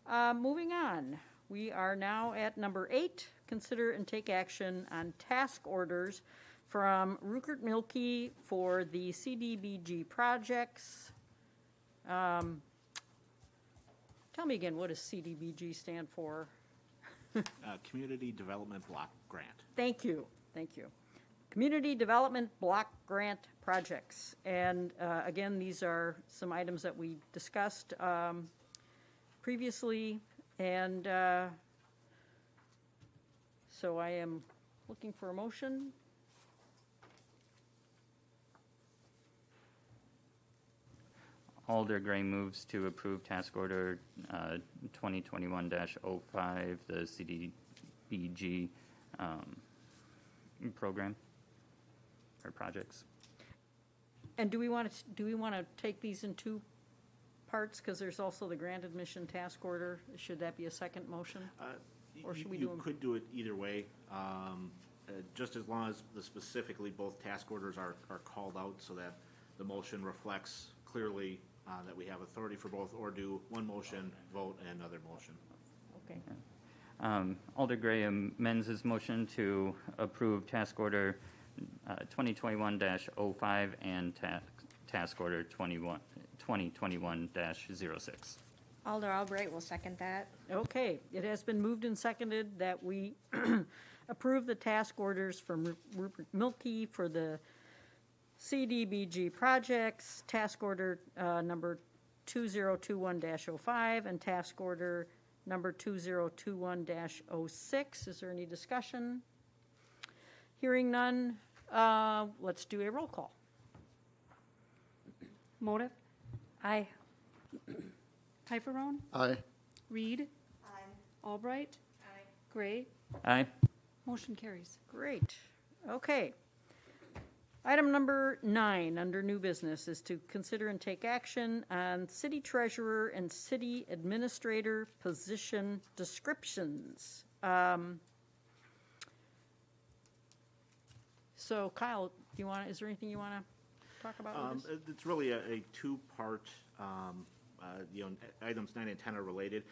Moving on, we are now at number 8, consider and take action on task orders from Rupert Milkie for the CDBG projects. Tell me again, what does CDBG stand for? Community Development Block Grant. Thank you, thank you. Community Development Block Grant Projects. And again, these are some items that we discussed previously. And so I am looking for a motion. Alder Gray moves to approve task order 2021-05, the CDBG program or projects. And do we want to take these in 2 parts? Because there's also the grant admission task order. Should that be a second motion? Or should we do them? You could do it either way, just as long as specifically both task orders are called out so that the motion reflects clearly that we have authority for both, or do one motion, vote, and another motion. Okay. Alder Gray amends his motion to approve task order 2021-05 and task order 2021-06. Alder Albright will second that. Okay, it has been moved and seconded that we approve the task orders from Rupert Milkie for the CDBG projects, task order number 2021-05 and task order number 2021-06. Is there any discussion? Hearing none, let's do a roll call. Motive, Aye. Pifferone, Aye. Reed. Albright. Gray. Aye. Motion carries. Great. Okay. Item number 9 under new business is to consider and take action on city treasurer and city administrator position descriptions. So Kyle, is there anything you want to talk about with this? It's really a 2-part, items 9 and 10 are related.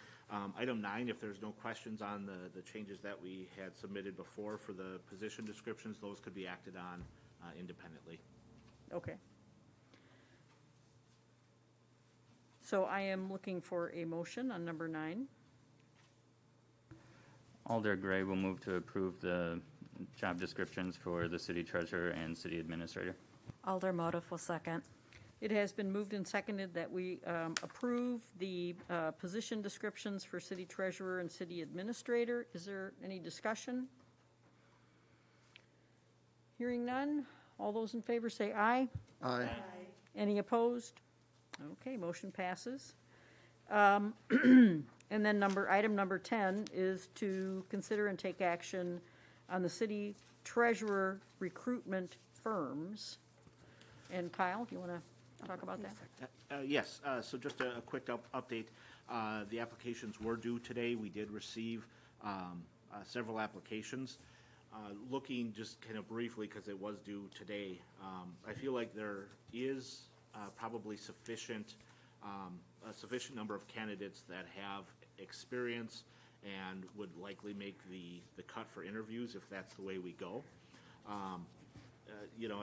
Item 9, if there's no questions on the changes that we had submitted before for the position descriptions, those could be acted on independently. Okay. So I am looking for a motion on number 9. Alder Gray will move to approve the job descriptions for the city treasurer and city administrator. Alder Motive will second. It has been moved and seconded that we approve the position descriptions for city treasurer and city administrator. Is there any discussion? Hearing none, all those in favor say aye. Aye. Any opposed? Okay, motion passes. And then item number 10 is to consider and take action on the city treasurer recruitment firms. And Kyle, do you want to talk about that? Yes, so just a quick update. The applications were due today. We did receive several applications. Looking just kind of briefly, because it was due today, I feel like there is probably a sufficient number of candidates that have experience and would likely make the cut for interviews if that's the way we go. I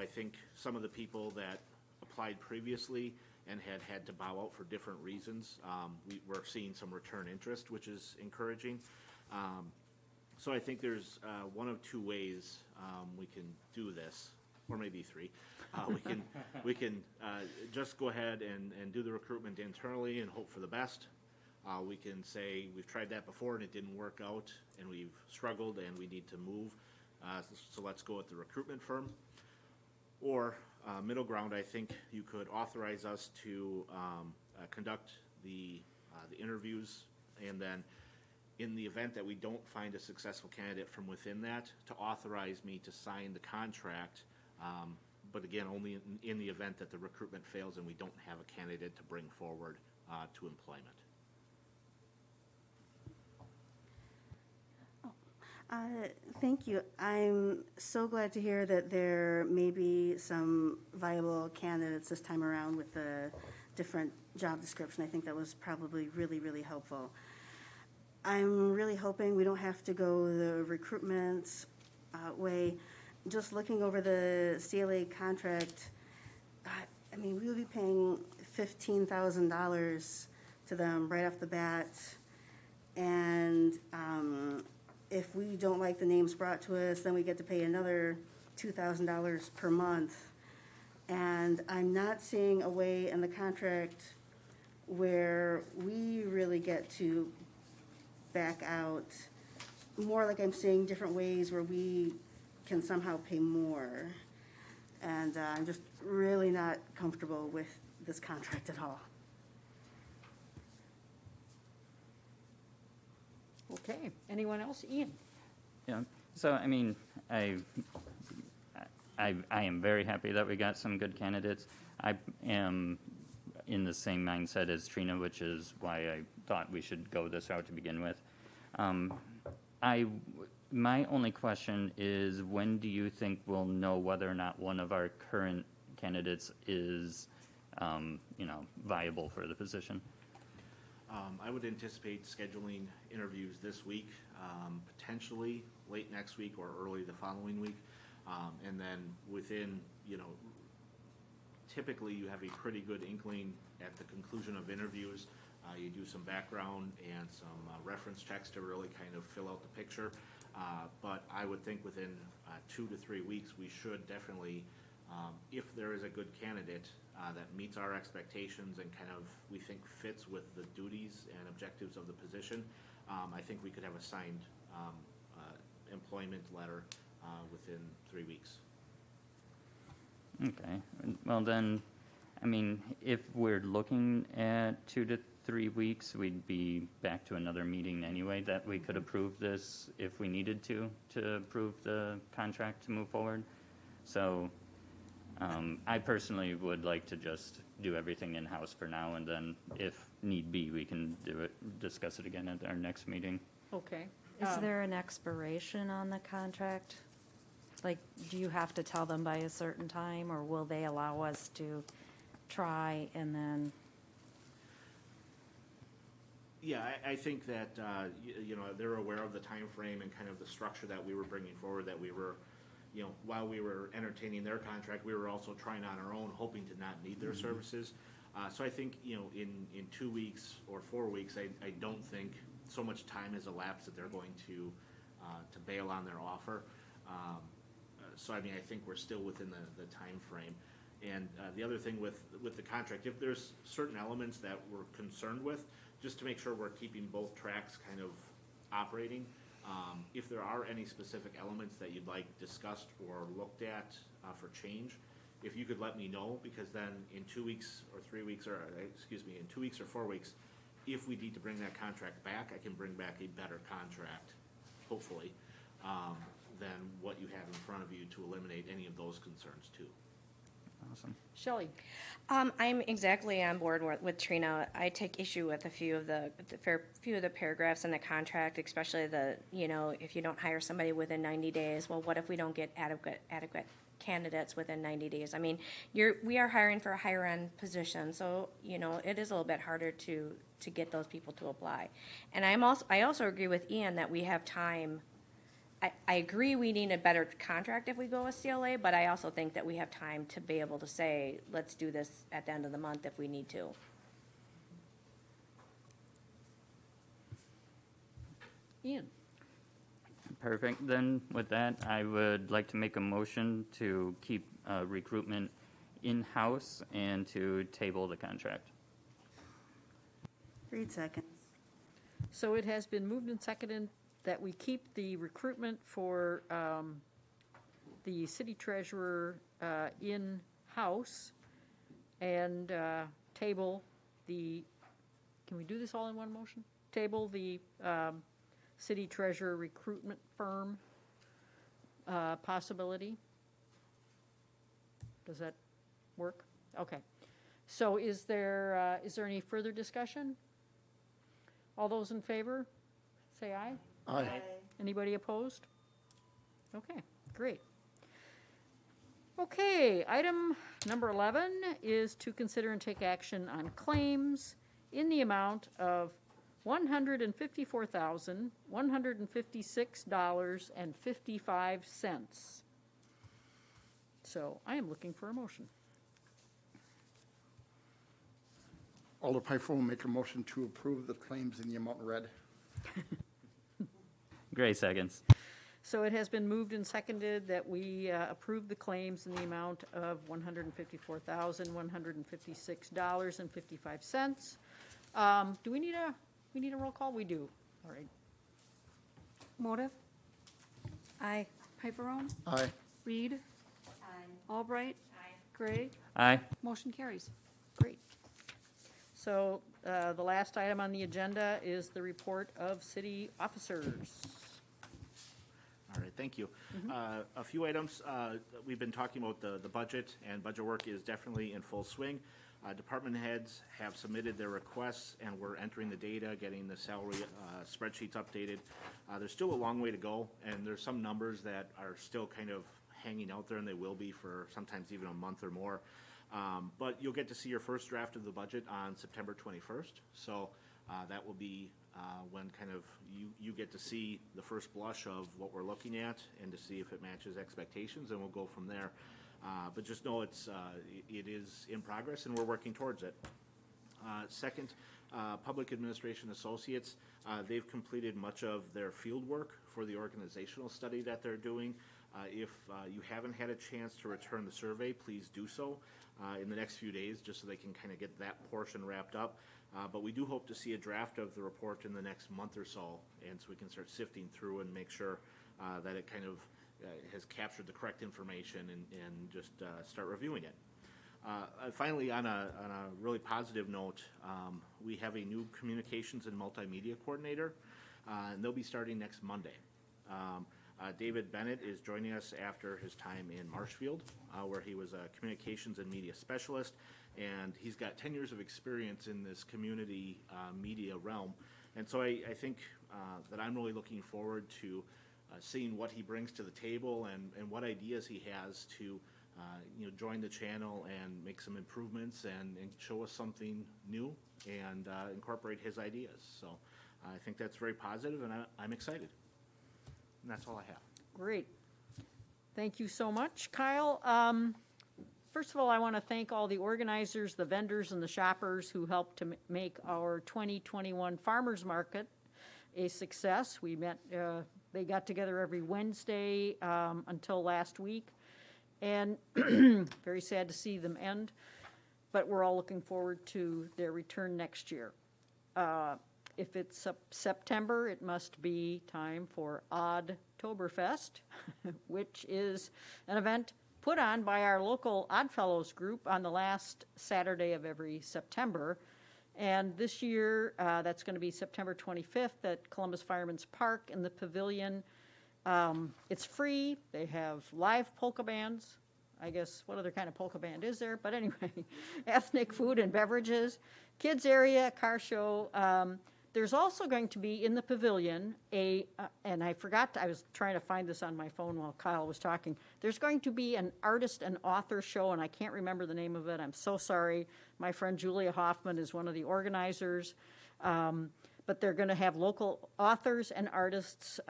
think some of the people that applied previously and had to bow out for different reasons, we're seeing some return interest, which is encouraging. So I think there's one of 2 ways we can do this, or maybe 3. We can just go ahead and do the recruitment internally and hope for the best. We can say we've tried that before and it didn't work out and we've struggled and we need to move. So let's go with the recruitment firm. Or middle ground, I think you could authorize us to conduct the interviews, and then in the event that we don't find a successful candidate from within that, to authorize me to sign the contract, but again, only in the event that the recruitment fails and we don't have a candidate to bring forward to employment. Thank you. I'm so glad to hear that there may be some viable candidates this time around with the different job description. I think that was probably really, really helpful. I'm really hoping we don't have to go the recruitment way. Just looking over the CLA contract, I mean, we would be paying $15,000 to them right off the bat. And if we don't like the names brought to us, then we get to pay another $2,000 per month. And I'm not seeing a way in the contract where we really get to back out. More like I'm seeing different ways where we can somehow pay more. And I'm just really not comfortable with this contract at all. Okay, anyone else? Ian? Yeah, so I mean, I am very happy that we got some good candidates. I am in the same mindset as Trina, which is why I thought we should go this route to begin with. My only question is, when do you think we'll know whether or not one of our current candidates is, viable for the position? I would anticipate scheduling interviews this week, potentially late next week or early the following week. And then within, typically you have a pretty good inkling at the conclusion of interviews. You do some background and some reference checks to really kind of fill out the picture. But I would think within 2 to 3 weeks, we should definitely, if there is a good candidate that meets our expectations and kind of, we think, fits with the duties and objectives of the position, I think we could have a signed employment letter within 3 weeks. Okay, well then, I mean, if we're looking at 2 to 3 weeks, we'd be back to another meeting anyway, that we could approve this if we needed to approve the contract to move forward. So, I personally would like to just do everything in-house for now, and then if need be, we can discuss it again at our next meeting. Okay. Is there an expiration on the contract? Like, do you have to tell them by a certain time, or will they allow us to try and then? Yeah, I think that, they're aware of the time frame and kind of the structure that we were bringing forward, that we were, while we were entertaining their contract, we were also trying on our own, hoping to not need their services. So I think, in 2 weeks or 4 weeks, I don't think so much time has elapsed that they're going to bail on their offer. So, I mean, I think we're still within the time frame. And the other thing with the contract, if there's certain elements that we're concerned with, just to make sure we're keeping both tracks kind of operating, if there are any specific elements that you'd like discussed or looked at for change, if you could let me know, because then in 2 weeks or 3 weeks, or in 2 weeks or 4 weeks, if we need to bring that contract back, I can bring back a better contract, hopefully, than what you have in front of you, to eliminate any of those concerns too. Awesome. Shelley? I'm exactly on board with Trina. I take issue with a few of the paragraphs in the contract, especially if you don't hire somebody within 90 days, well, what if we don't get adequate candidates within 90 days? I mean, we are hiring for a higher end position, so, it is a little bit harder to get those people to apply. And I also agree with Ian that we have time. I agree we need a better contract if we go with CLA, but I also think that we have time to be able to say, let's do this at the end of the month if we need to. Ian? Perfect. Then with that, I would like to make a motion to keep recruitment in-house and to table the contract. Reed seconds. So it has been moved and seconded that we keep the recruitment for the city treasurer in-house and table the, can we do this all in one motion? Table the city treasurer recruitment firm possibility? Does that work? Okay. So is there any further discussion? All those in favor, say aye. Aye. Anybody opposed? Okay, great. Okay, item number 11 is to consider and take action on claims in the amount of $154,156.55. So I am looking for a motion. Alder Pfeiffer will make a motion to approve the claims in the amount read. Gray seconds. So it has been moved and seconded that we approve the claims in the amount of $154,156.55. Do we need a roll call? We do. All right. Motive, Aye. Pifferone, Aye. Reed, Albright, Gray, Aye. motion carries. Great. So the last item on the agenda is the report of city officers. All right, thank you. A few items, we've been talking about the budget, and budget work is definitely in full swing. Department heads have submitted their requests, and we're entering the data, getting the salary spreadsheets updated. There's still a long way to go, and there's some numbers that are still kind of hanging out there, and they will be for sometimes even a month or more. But you'll get to see your first draft of the budget on September 21st. So that will be when kind of you get to see the first blush of what we're looking at and to see if it matches expectations, and we'll go from there. But just know it is in progress, and we're working towards it. Second, Public Administration Associates, they've completed much of their field work for the organizational study that they're doing. If you haven't had a chance to return the survey, please do so in the next few days, just so they can kind of get that portion wrapped up. But we do hope to see a draft of the report in the next month or so, and so we can start sifting through and make sure that it kind of has captured the correct information and just start reviewing it. Finally, on a really positive note, we have a new communications and multimedia coordinator, and they'll be starting next Monday. David Bennett is joining us after his time in Marshfield, where he was a communications and media specialist, and he's got 10 years of experience in this community media realm. And so I think that I'm really looking forward to seeing what he brings to the table and what ideas he has to join the channel and make some improvements and show us something new and incorporate his ideas. So I think that's very positive, and I'm excited. And that's all I have. Great. Thank you so much, Kyle. First of all, I want to thank all the organizers, the vendors, and the shoppers who helped to make our 2021 Farmers Market a success. We met, they got together every Wednesday until last week, and very sad to see them end, but we're all looking forward to their return next year. If it's September, it must be time for Oddtoberfest, which is an event put on by our local Oddfellows group on the last Saturday of every September. And this year, that's going to be September 25th at Columbus Fireman's Park in the Pavilion. It's free. They have live polka bands. I guess what other kind of polka band is there? But anyway, ethnic food and beverages, kids area, car show. There's also going to be in the pavilion and I forgot, I was trying to find this on my phone while Kyle was talking. There's going to be an artist and author show, and I can't remember the name of it. I'm so sorry. My friend Julia Hoffman is one of the organizers. But they're going to have local authors and artists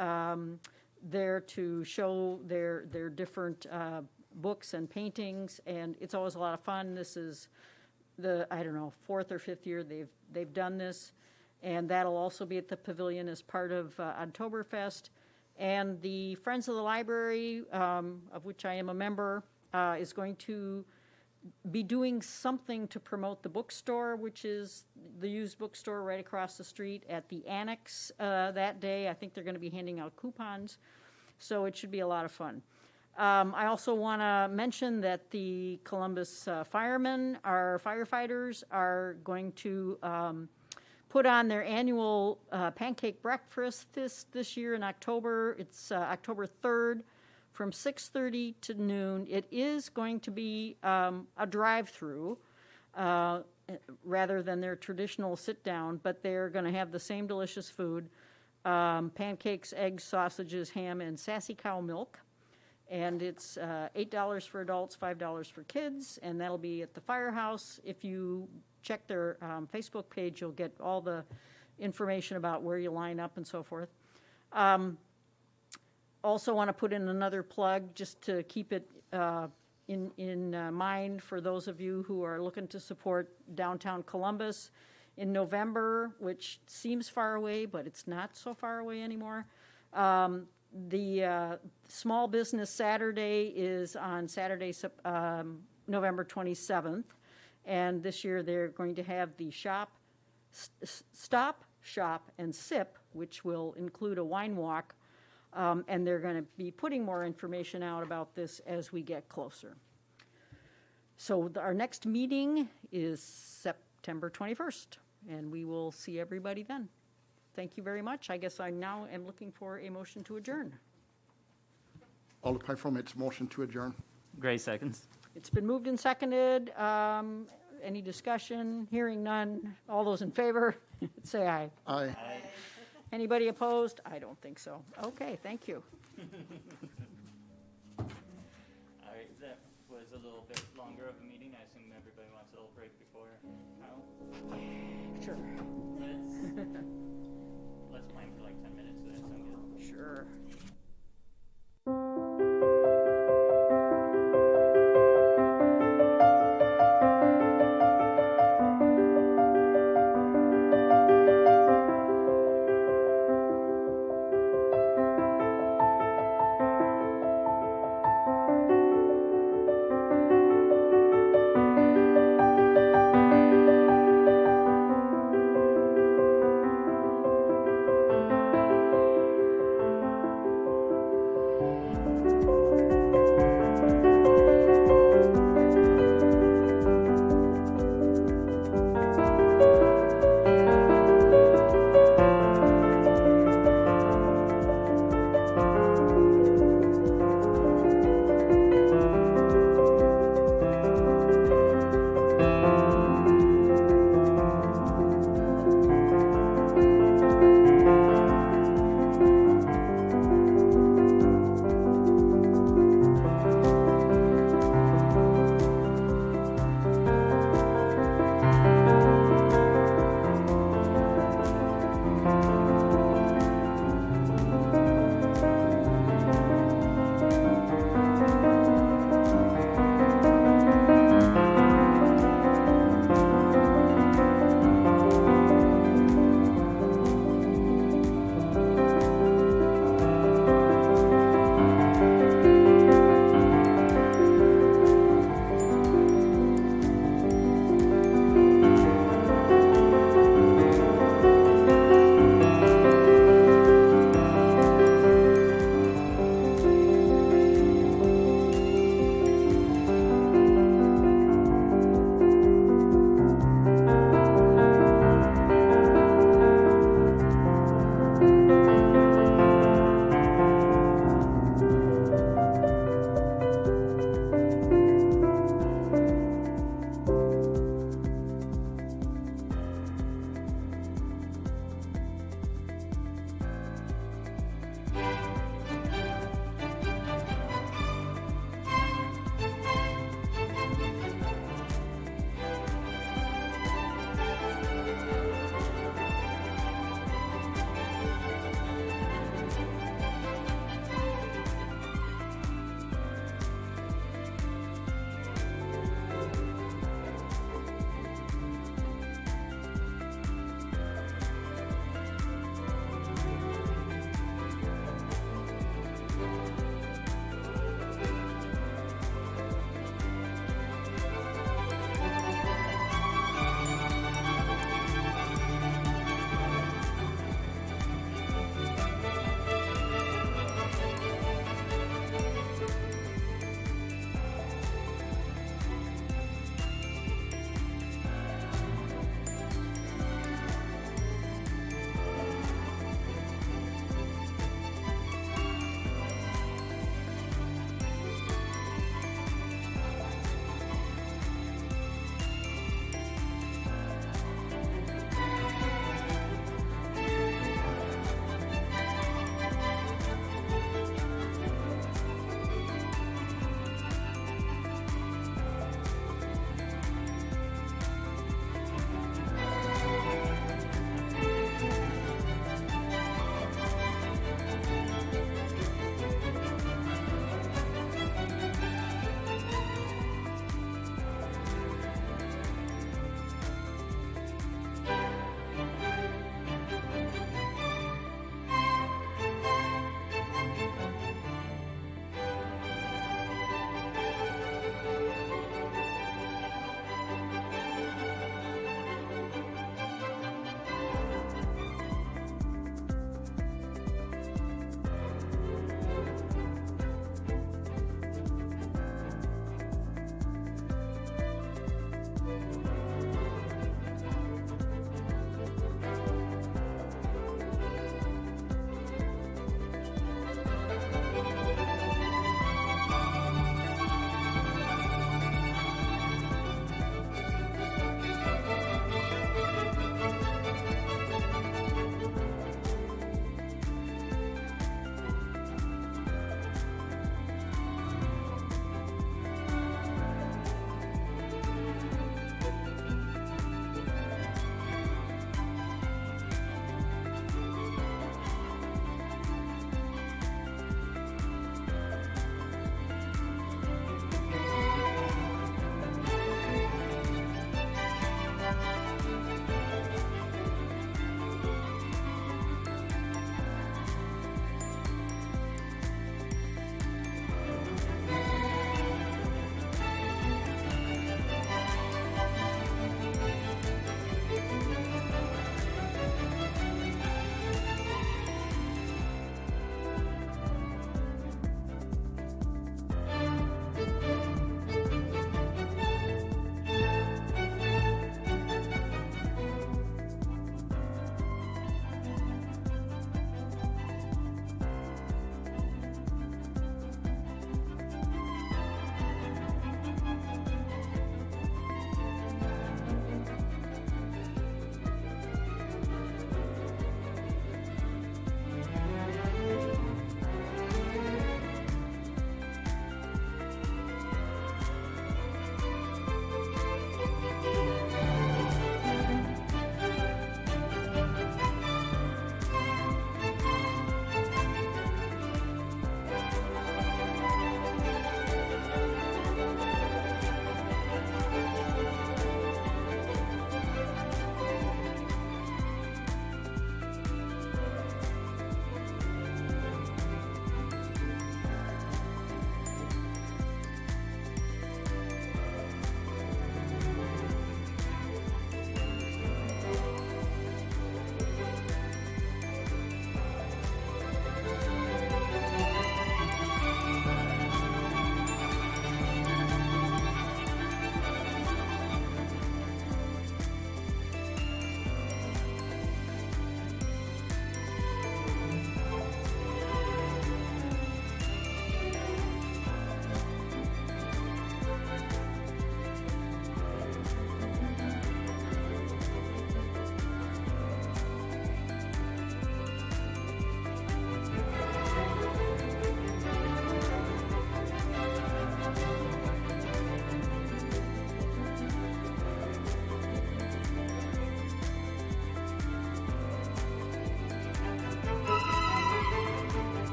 there to show their different books and paintings, and it's always a lot of fun. This is the, I don't know, 4th or 5th year they've done this. And that'll also be at the pavilion as part of Oddtoberfest. And the Friends of the Library, of which I am a member, is going to be doing something to promote the bookstore, which is the used bookstore right across the street at the Annex that day. I think they're going to be handing out coupons, so it should be a lot of fun. I also want to mention that the Columbus firemen, our firefighters, are going to put on their annual pancake breakfast this year in October. It's October 3rd from 6:30 to noon. It is going to be a drive-through rather than their traditional sit-down, but they're going to have the same delicious food, pancakes, eggs, sausages, ham, and sassy cow milk. And it's $8 for adults, $5 for kids, and that'll be at the firehouse. If you check their Facebook page, you'll get all the information about where you line up and so forth. Also want to put in another plug, just to keep it in mind for those of you who are looking to support downtown Columbus. In November, which seems far away, but it's not so far away anymore, the Small Business Saturday is on Saturday, November 27th. And this year, they're going to have the Stop, Shop, and Sip, which will include a wine walk. And they're going to be putting more information out about this as we get closer. So our next meeting is September 21st, and we will see everybody then. Thank you very much. I guess I now am looking for a motion to adjourn. Alder Pifo makes a motion to adjourn. Gray seconds. It's been moved and seconded. Any discussion? Hearing none. All those in favor, say aye. Aye. Anybody opposed? I don't think so. Okay, thank you. All right, that was a little bit longer of a meeting. I assume everybody wants a little break before Kyle. Sure. Let's plan for like 10 minutes. So that sounds good. Sure.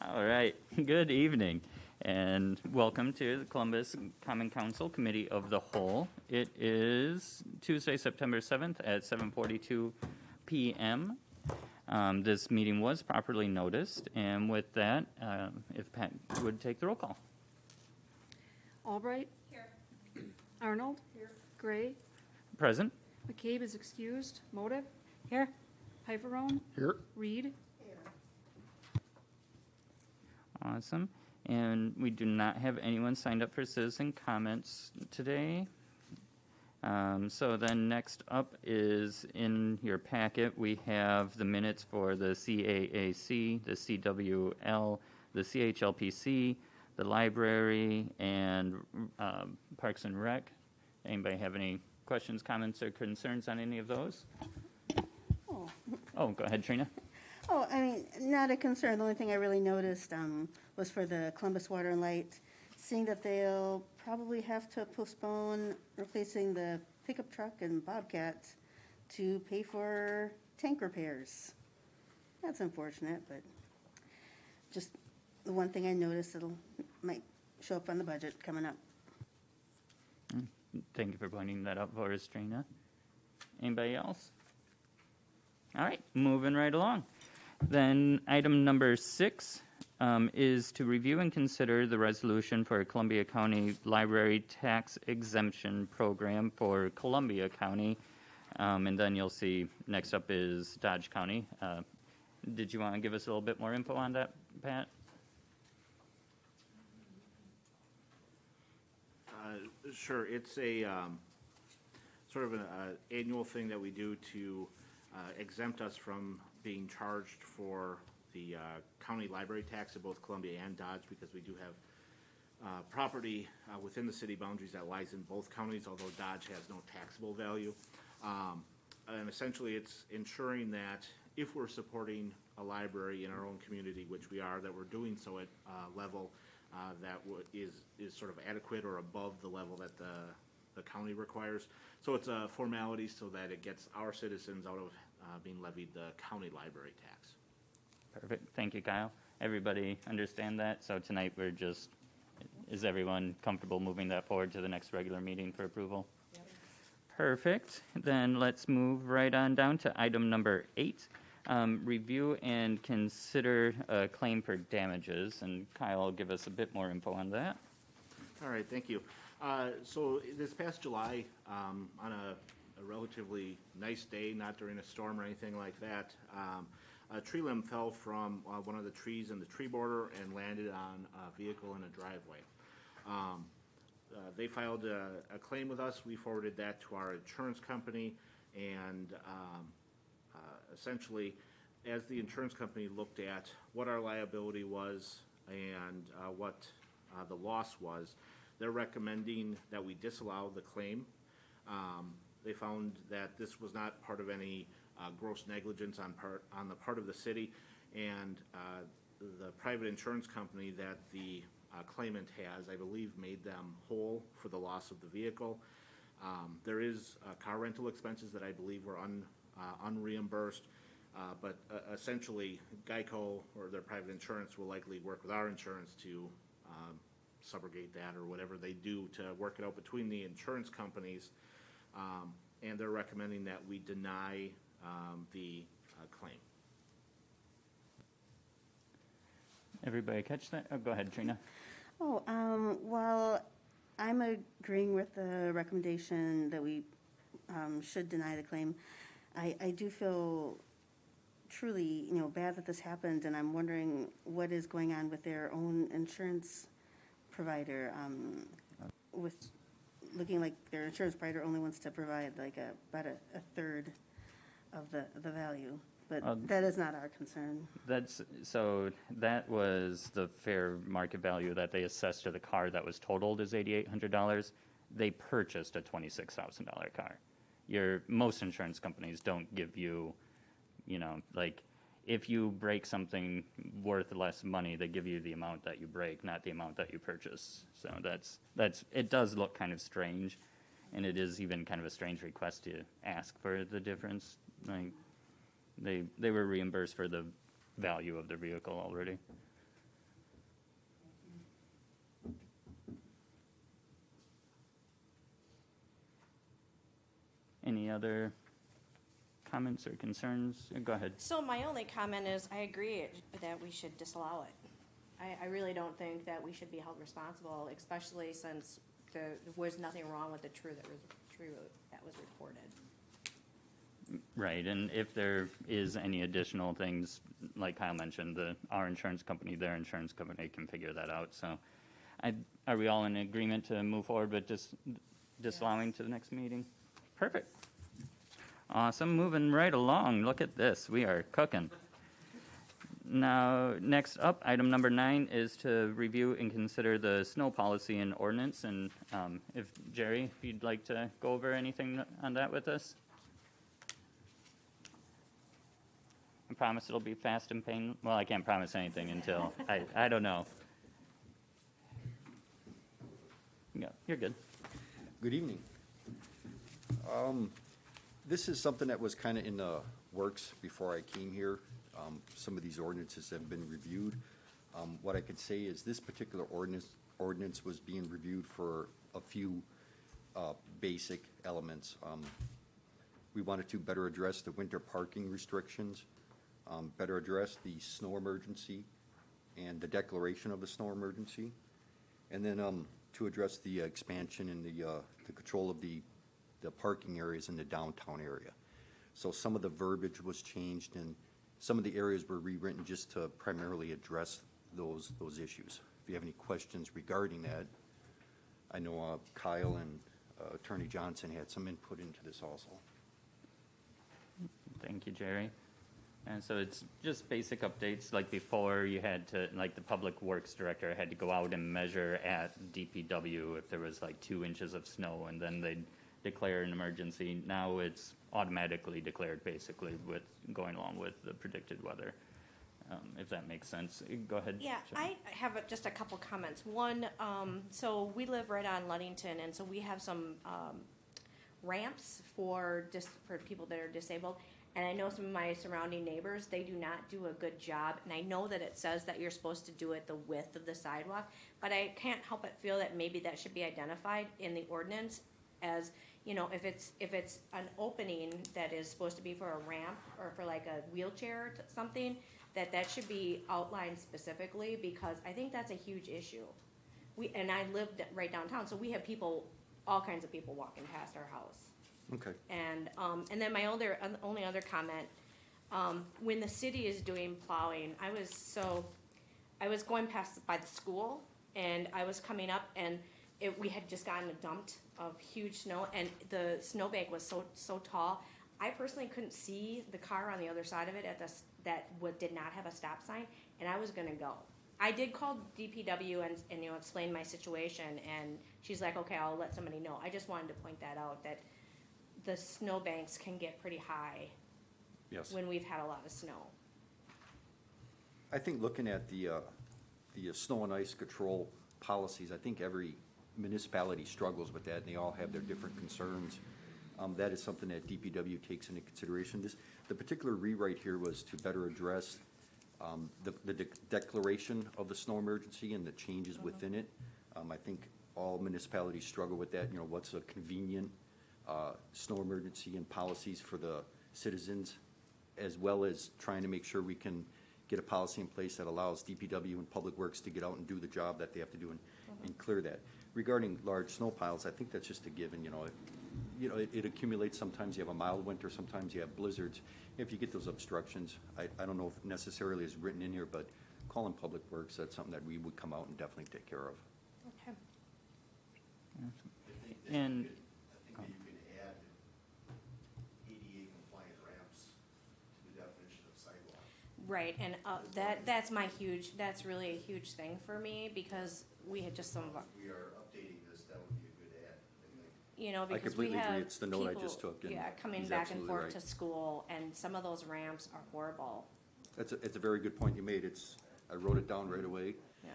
All right, good evening, and welcome to the Columbus Common Council Committee of the Whole. It is Tuesday, September 7th at 7:42 p.m. This meeting was properly noticed, and with that, if Pat would take the roll call. Albright. Here. Arnold. Here. Gray. Present? McCabe is excused. Motive. Here? Piperone. Here. Reed. Awesome. And we do not have anyone signed up for citizen comments today. So then next up is in your packet, we have the minutes for the CAAC, the CWL, the CHLPC, the library, and Parks and Rec. Anybody have any questions, comments, or concerns on any of those? Oh, go ahead, Trina. Oh, I mean, not a concern. The only thing I really noticed was for the Columbus Water and Light, seeing that they'll probably have to postpone replacing the pickup truck and Bobcat to pay for tank repairs. That's unfortunate, but just the one thing I noticed might show up on the budget coming up. Thank you for pointing that out for us, Trina. Anybody else? All right, moving right along. Then item number 6 is to review and consider the resolution for Columbia County Library Tax Exemption Program for Columbia County. And then you'll see next up is Dodge County. Did you want to give us a little bit more info on that, Pat? Sure, it's a sort of an annual thing that we do to exempt us from being charged for the county library tax at both Columbia and Dodge, because we do have property within the city boundaries that lies in both counties, although Dodge has no taxable value. And essentially, it's ensuring that if we're supporting a library in our own community, which we are, that we're doing so at a level that is sort of adequate or above the level that the county requires. So it's a formality so that it gets our citizens out of being levied the county library tax. Perfect. Thank you, Kyle. Everybody understand that? So tonight we're just, is everyone comfortable moving that forward to the next regular meeting for approval? Yep. Perfect. Then let's move right on down to item number 8. Review and consider a claim for damages, and Kyle will give us a bit more info on that. All right, thank you. So this past July, on a relatively nice day, not during a storm or anything like that, a tree limb fell from one of the trees in the tree border and landed on a vehicle in a driveway. They filed a claim with us. We forwarded that to our insurance company, and essentially, as the insurance company looked at what our liability was and what the loss was, they're recommending that we disallow the claim. They found that this was not part of any gross negligence on the part of the city, and the private insurance company that the claimant has, I believe, made them whole for the loss of the vehicle. There is car rental expenses that I believe were unreimbursed, but essentially Geico or their private insurance will likely work with our insurance to subrogate that or whatever they do to work it out between the insurance companies, and they're recommending that we deny the claim. Everybody catch that? Oh, go ahead, Trina. Well, I'm agreeing with the recommendation that we should deny the claim. I do feel truly, bad that this happened, and I'm wondering what is going on with their own insurance provider, with looking like their insurance provider only wants to provide like about a third of the value. But that is not our concern. So that was the fair market value that they assessed to the car that was totaled is $8,800. They purchased a $26,000 car. Most insurance companies don't give you, like if you break something worth less money, they give you the amount that you break, not the amount that you purchase. So it does look kind of strange, and it is even kind of a strange request to ask for the difference. Like, they were reimbursed for the value of their vehicle already. any other comments or concerns? Go ahead. So my only comment is, I agree that we should disallow it. I really don't think that we should be held responsible, especially since there was nothing wrong with the tree that was reported. Right, and if there is any additional things, like Kyle mentioned, our insurance company, their insurance company can figure that out, so. Are we all in agreement to move forward with just disallowing to the next meeting? Perfect. Awesome, moving right along, look at this, we are cooking. Now, next up, item number 9 is to review and consider the snow policy and ordinance, and if, Jerry, if you'd like to go over anything on that with us? I promise it'll be fast and pain, well, I can't promise anything until, I don't know. No, you're good. Good evening. This is something that was kind of in the works before I came here. Some of these ordinances have been reviewed. What I could say is this particular ordinance was being reviewed for a few basic elements. We wanted to better address the winter parking restrictions, better address the snow emergency and the declaration of the snow emergency, and then to address the expansion and the control of the parking areas in the downtown area. So some of the verbiage was changed and some of the areas were rewritten just to primarily address those issues. If you have any questions regarding that, I know Kyle and Attorney Johnson had some input into this also. Thank you, Jerry. And so it's just basic updates, like before you had to, like the Public Works Director had to go out and measure at DPW if there was like 2 inches of snow, and then they'd declare an emergency. Now it's automatically declared, basically, with going along with the predicted weather, if that makes sense. Go ahead. Yeah, Sharon. I have just a couple comments. One, so we live right on Ludington, and so we have some ramps for people that are disabled. And I know some of my surrounding neighbors, they do not do a good job. And I know that it says that you're supposed to do it the width of the sidewalk, but I can't help but feel that maybe that should be identified in the ordinance as, you know, if it's an opening that is supposed to be for a ramp or for like a wheelchair or something, that should be outlined specifically, because I think that's a huge issue. And I lived right downtown, so we have all kinds of people walking past our house. Okay. And then my only other comment, when the city is doing plowing, I was going past by the school, and I was coming up, and we had just gotten a dump of huge snow, and the snowbank was so tall, I personally couldn't see the car on the other side of it did not have a stop sign, and I was gonna go. I did call DPW and explain my situation, and she's like, okay, I'll let somebody know. I just wanted to point that out, that the snowbanks can get pretty high. Yes. When we've had a lot of snow. I think looking at the snow and ice control policies, I think every municipality struggles with that, and they all have their different concerns. That is something that DPW takes into consideration. The particular rewrite here was to better address the declaration of the snow emergency and the changes within it. I think all municipalities struggle with that. You know, what's a convenient snow emergency and policies for the citizens, as well as trying to make sure we can get a policy in place that allows DPW and Public Works to get out and do the job that they have to do and clear that. Regarding large snow piles, I think that's just a given. It accumulates. Sometimes you have a mild winter, sometimes you have blizzards. If you get those obstructions, I don't know if it necessarily is written in here, but calling Public Works, that's something that we would come out and definitely take care of. Okay. And I think that you can add ADA compliant ramps to the definition of sidewalk. Right, and that's really a huge thing for me, because we had just some of our, If we are updating this, that would be a good add, I think. I because we completely have agree. It's the note I just people, took, and yeah, coming he's back and absolutely forth right. to school, and some of those ramps are horrible. It's a very good point you made. I wrote it down right away. Yeah.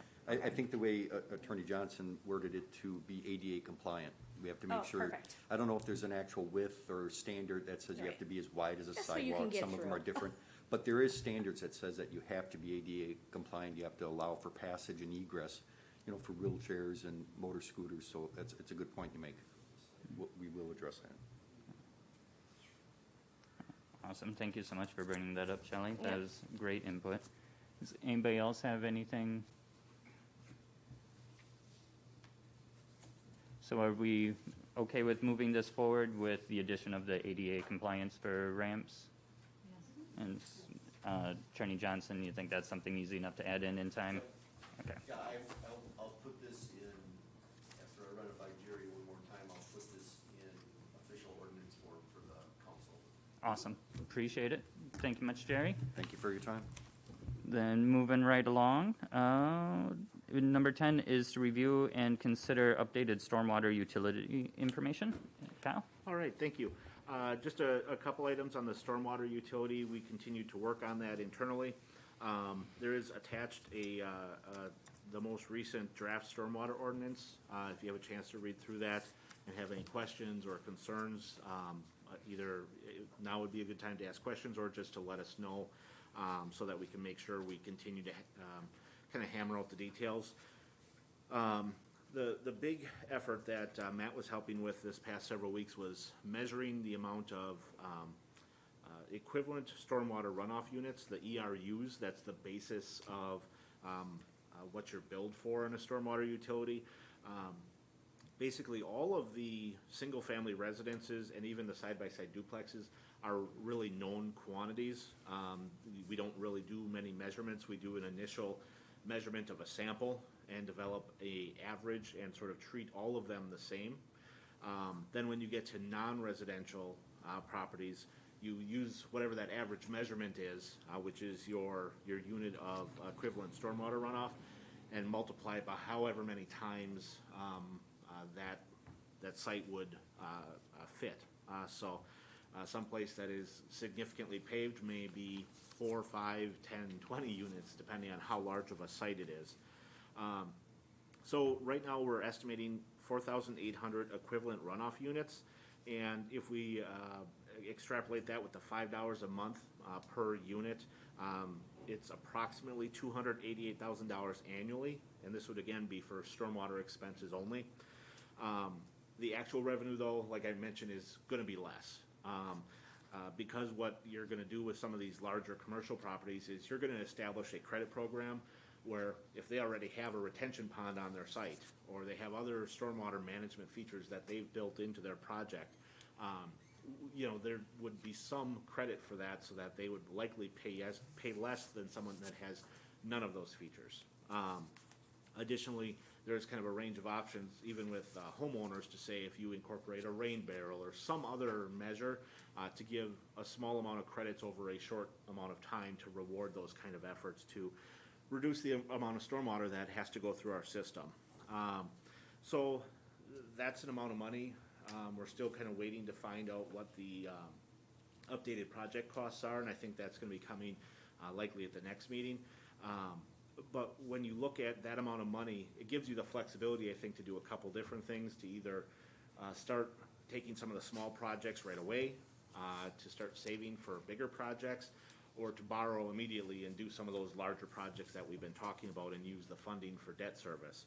I think the way Attorney Johnson worded it to be ADA compliant, we have to make Oh, sure. perfect. I don't know if there's an actual width or standard that says you have Right. to be as wide as a Just so you can sidewalk. get Some of them through. are different. But there is standards that says that you have to be ADA compliant. You have to allow for passage and egress, for wheelchairs and motor scooters. So it's a good point you make. We will address that. Awesome. Thank you so much for bringing that up, Shelley. Yeah. That was great input. Does anybody else have anything? So are we okay with moving this forward with the addition of the ADA compliance for ramps? And Attorney Johnson, you think that's something easy enough to add in time? Okay. Yeah, I'll put this in, after I run it by Jerry one more time, I'll put this in official ordinance form for the council. Awesome. Appreciate it. Thank you much, Jerry. Thank you for your time. Then moving right along, number 10 is to review and consider updated stormwater utility information. Kyle? All right, thank you. Just a couple items on the stormwater utility. We continue to work on that internally. There is attached the most recent draft stormwater ordinance. If you have a chance to read through that and have any questions or concerns, either now would be a good time to ask questions or just to let us know, so that we can make sure we continue to kind of hammer out the details. The big effort that Matt was helping with this past several weeks was measuring the amount of equivalent stormwater runoff units, the ERUs. That's the basis of what you're billed for in a stormwater utility. Basically, all of the single-family residences and even the side-by-side duplexes are really known quantities. We don't really do many measurements. We do an initial measurement of a sample and develop a average and sort of treat all of them the same. Then when you get to non-residential properties, you use whatever that average measurement is, which is your unit of equivalent stormwater runoff, and multiply it by however many times that site would fit. So someplace that is significantly paved may be 4, 5, 10, 20 units, depending on how large of a site it is. So right now we're estimating 4,800 equivalent runoff units, and if we extrapolate that with the $5 a month per unit, it's approximately $288,000 annually, and this would again be for stormwater expenses only. The actual revenue, though, like I mentioned, is going to be less. Because what you're going to do with some of these larger commercial properties is you're going to establish a credit program where if they already have a retention pond on their site, or they have other stormwater management features that they've built into their project, there would be some credit for that, so that they would likely pay less than someone that has none of those features. Additionally, there's kind of a range of options, even with homeowners, to say if you incorporate a rain barrel or some other measure to give a small amount of credits over a short amount of time to reward those kind of efforts to reduce the amount of stormwater that has to go through our system. So that's an amount of money. We're still kind of waiting to find out what the updated project costs are, and I think that's going to be coming likely at the next meeting. But when you look at that amount of money, it gives you the flexibility, I think, to do a couple different things, to either start taking some of the small projects right away, to start saving for bigger projects, or to borrow immediately and do some of those larger projects that we've been talking about and use the funding for debt service.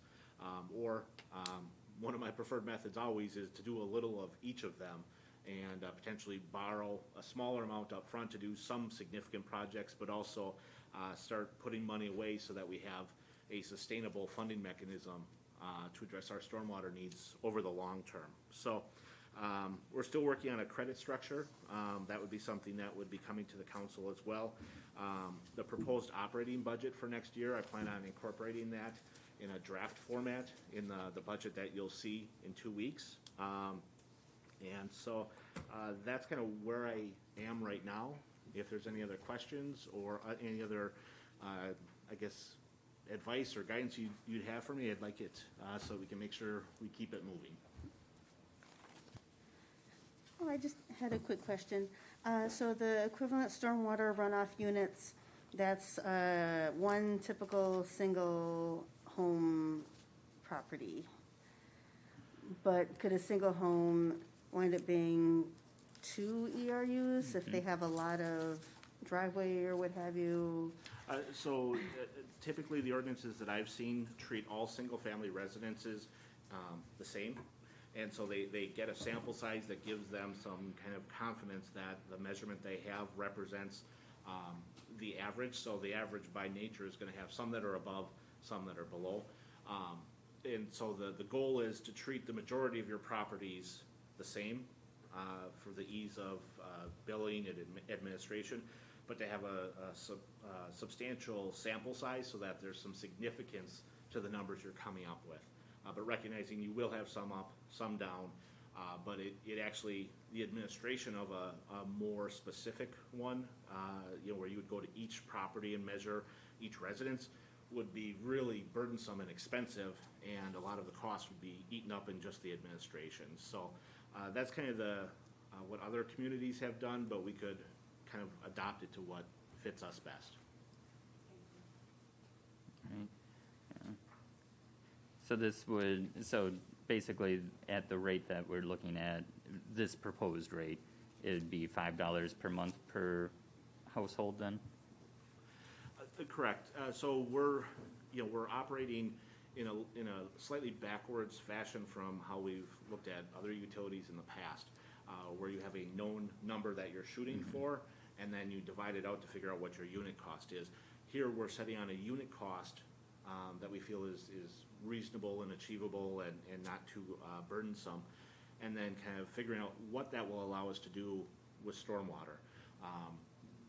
One of my preferred methods always is to do a little of each of them and potentially borrow a smaller amount up front to do some significant projects, but also start putting money away so that we have a sustainable funding mechanism to address our stormwater needs over the long term. So we're still working on a credit structure. That would be something that would be coming to the council as well. The proposed operating budget for next year, I plan on incorporating that in a draft format in the budget that you'll see in 2 weeks. And so that's kind of where I am right now. If there's any other questions or any other, I guess, advice or guidance you'd have for me, I'd like it so we can make sure we keep it moving. Oh, I just had a quick question. So the equivalent stormwater runoff units, that's one typical single home property. But could a single home wind up being 2 ERUs if they have a lot of driveway or what have you? So typically the ordinances that I've seen treat all single-family residences the same. And so they get a sample size that gives them some kind of confidence that the measurement they have represents the average. So the average by nature is gonna have some that are above, some that are below. And so the goal is to treat the majority of your properties the same for the ease of billing and administration, but to have a substantial sample size so that there's some significance to the numbers you're coming up with. But recognizing you will have some up, some down, but it actually, the administration of a more specific one, where you would go to each property and measure each residence, would be really burdensome and expensive, and a lot of the costs would be eaten up in just the administration. So that's kind of what other communities have done, but we could kind of adopt it to what fits us best. Right. Yeah. So basically, at the rate that we're looking at, this proposed rate, it'd be $5 per month per household then? Correct. So we're operating in a slightly backwards fashion from how we've looked at other utilities in the past, where you have a known number that you're shooting for, and then you divide it out to figure out what your unit cost is. Here, we're setting on a unit cost that we feel is reasonable and achievable and not too burdensome, and then kind of figuring out what that will allow us to do with stormwater.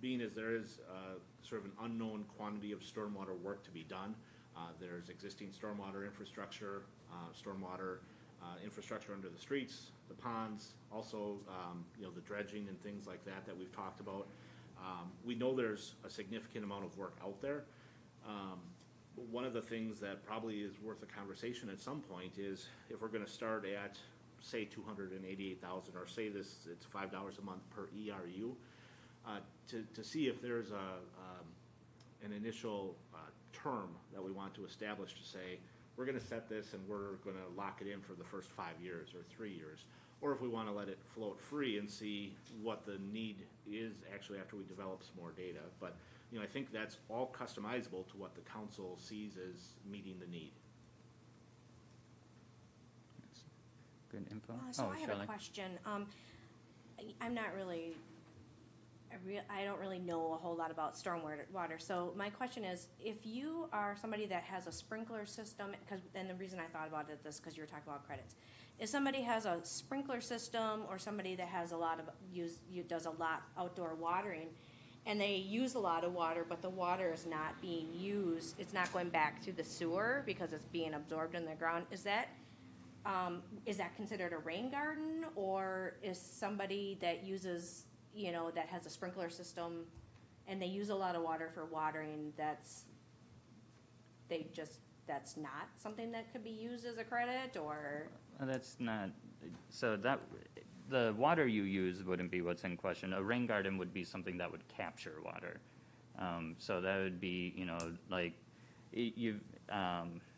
Being as there is sort of an unknown quantity of stormwater work to be done, there's existing stormwater infrastructure, infrastructure under the streets, the ponds, also the dredging and things like that we've talked about. We know there's a significant amount of work out there. One of the things that probably is worth a conversation at some point is if we're going to start at, say, $288,000, or say it's $5 a month per ERU, to see if there's an initial term that we want to establish to say, we're going to set this and we're going to lock it in for the first 5 years or 3 years, or if we want to let it float free and see what the need is actually after we develop some more data. But I think that's all customizable to what the council sees as meeting the need. Good info. So I have Shelley? a question. I'm not really, I don't really know a whole lot about stormwater. So my question is, if you are somebody that has a sprinkler system, and the reason I thought about it is because you were talking about credits. If somebody has a sprinkler system or somebody that has a lot of does a lot outdoor watering, and they use a lot of water, but the water is not being used, it's not going back to the sewer because it's being absorbed in the ground, is that considered a rain garden, or is somebody that uses, that has a sprinkler system and they use a lot of water for watering, that's not something that could be used as a credit, or? That's not, so the water you use wouldn't be what's in question. A rain garden would be something that would capture water. So that would be,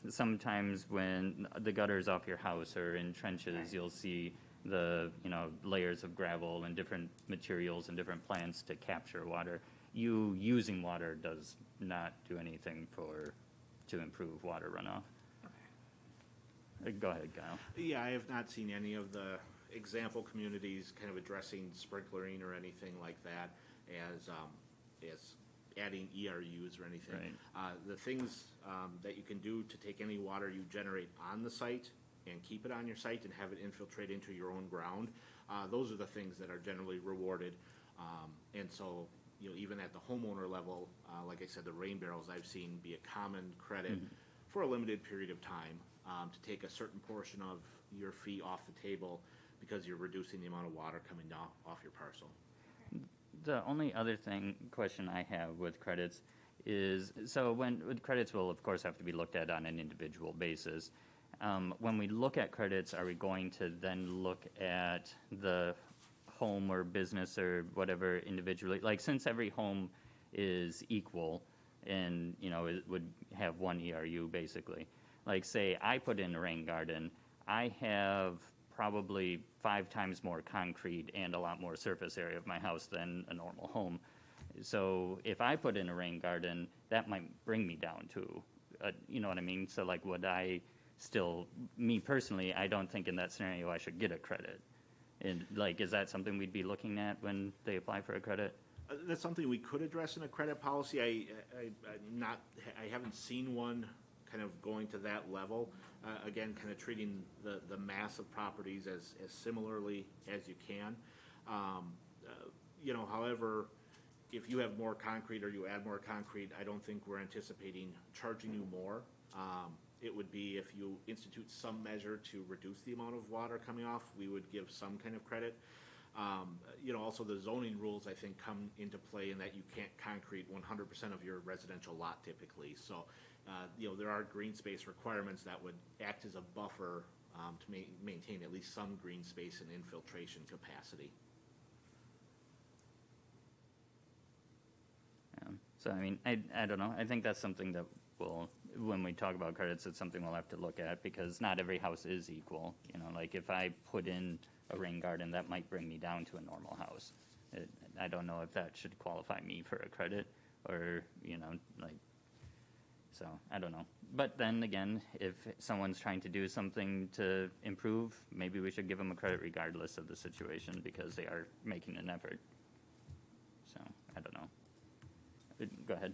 sometimes when the gutters off your house or in trenches, you'll see the, layers of gravel and different materials and different plants to capture water. You using water does not do anything to improve water runoff. Go ahead, Kyle. Yeah, I have not seen any of the example communities kind of addressing sprinklering or anything like that as adding ERUs or anything. Right. The things that you can do to take any water you generate on the site and keep it on your site and have it infiltrate into your own ground, those are the things that are generally rewarded. And so, even at the homeowner level, like I said, the rain barrels I've seen be a common credit for a limited period of time to take a certain portion of your fee off the table because you're reducing the amount of water coming down off your parcel. The only other question I have with credits is, so with credits will of course have to be looked at on an individual basis. When we look at credits, are we going to then look at the home or business or whatever individually? Like, since every home is equal and, it would have one ERU basically. Like, say I put in a rain garden, I have probably 5 times more concrete and a lot more surface area of my house than a normal home. So if I put in a rain garden, that might bring me down to, you know what I mean? So like, would I still, me personally, I don't think in that scenario I should get a credit. And like, is that something we'd be looking at when they apply for a credit? That's something we could address in a credit policy. I haven't seen one kind of going to that level. Again, kind of treating the mass of properties as similarly as you can. However, if you have more concrete or you add more concrete, I don't think we're anticipating charging you more. It would be if you institute some measure to reduce the amount of water coming off, we would give some kind of credit. Also the zoning rules, I think, come into play in that you can't concrete 100% of your residential lot typically. So, there are green space requirements that would act as a buffer to maintain at least some green space and infiltration capacity. So, I mean, I don't know. I think that's something that when we talk about credits, it's something we'll have to look at because not every house is equal. Like if I put in a rain garden, that might bring me down to a normal house. I don't know if that should qualify me for a credit or, so I don't know. But then again, if someone's trying to do something to improve, maybe we should give them a credit regardless of the situation because they are making an effort. So, I don't know. Go ahead.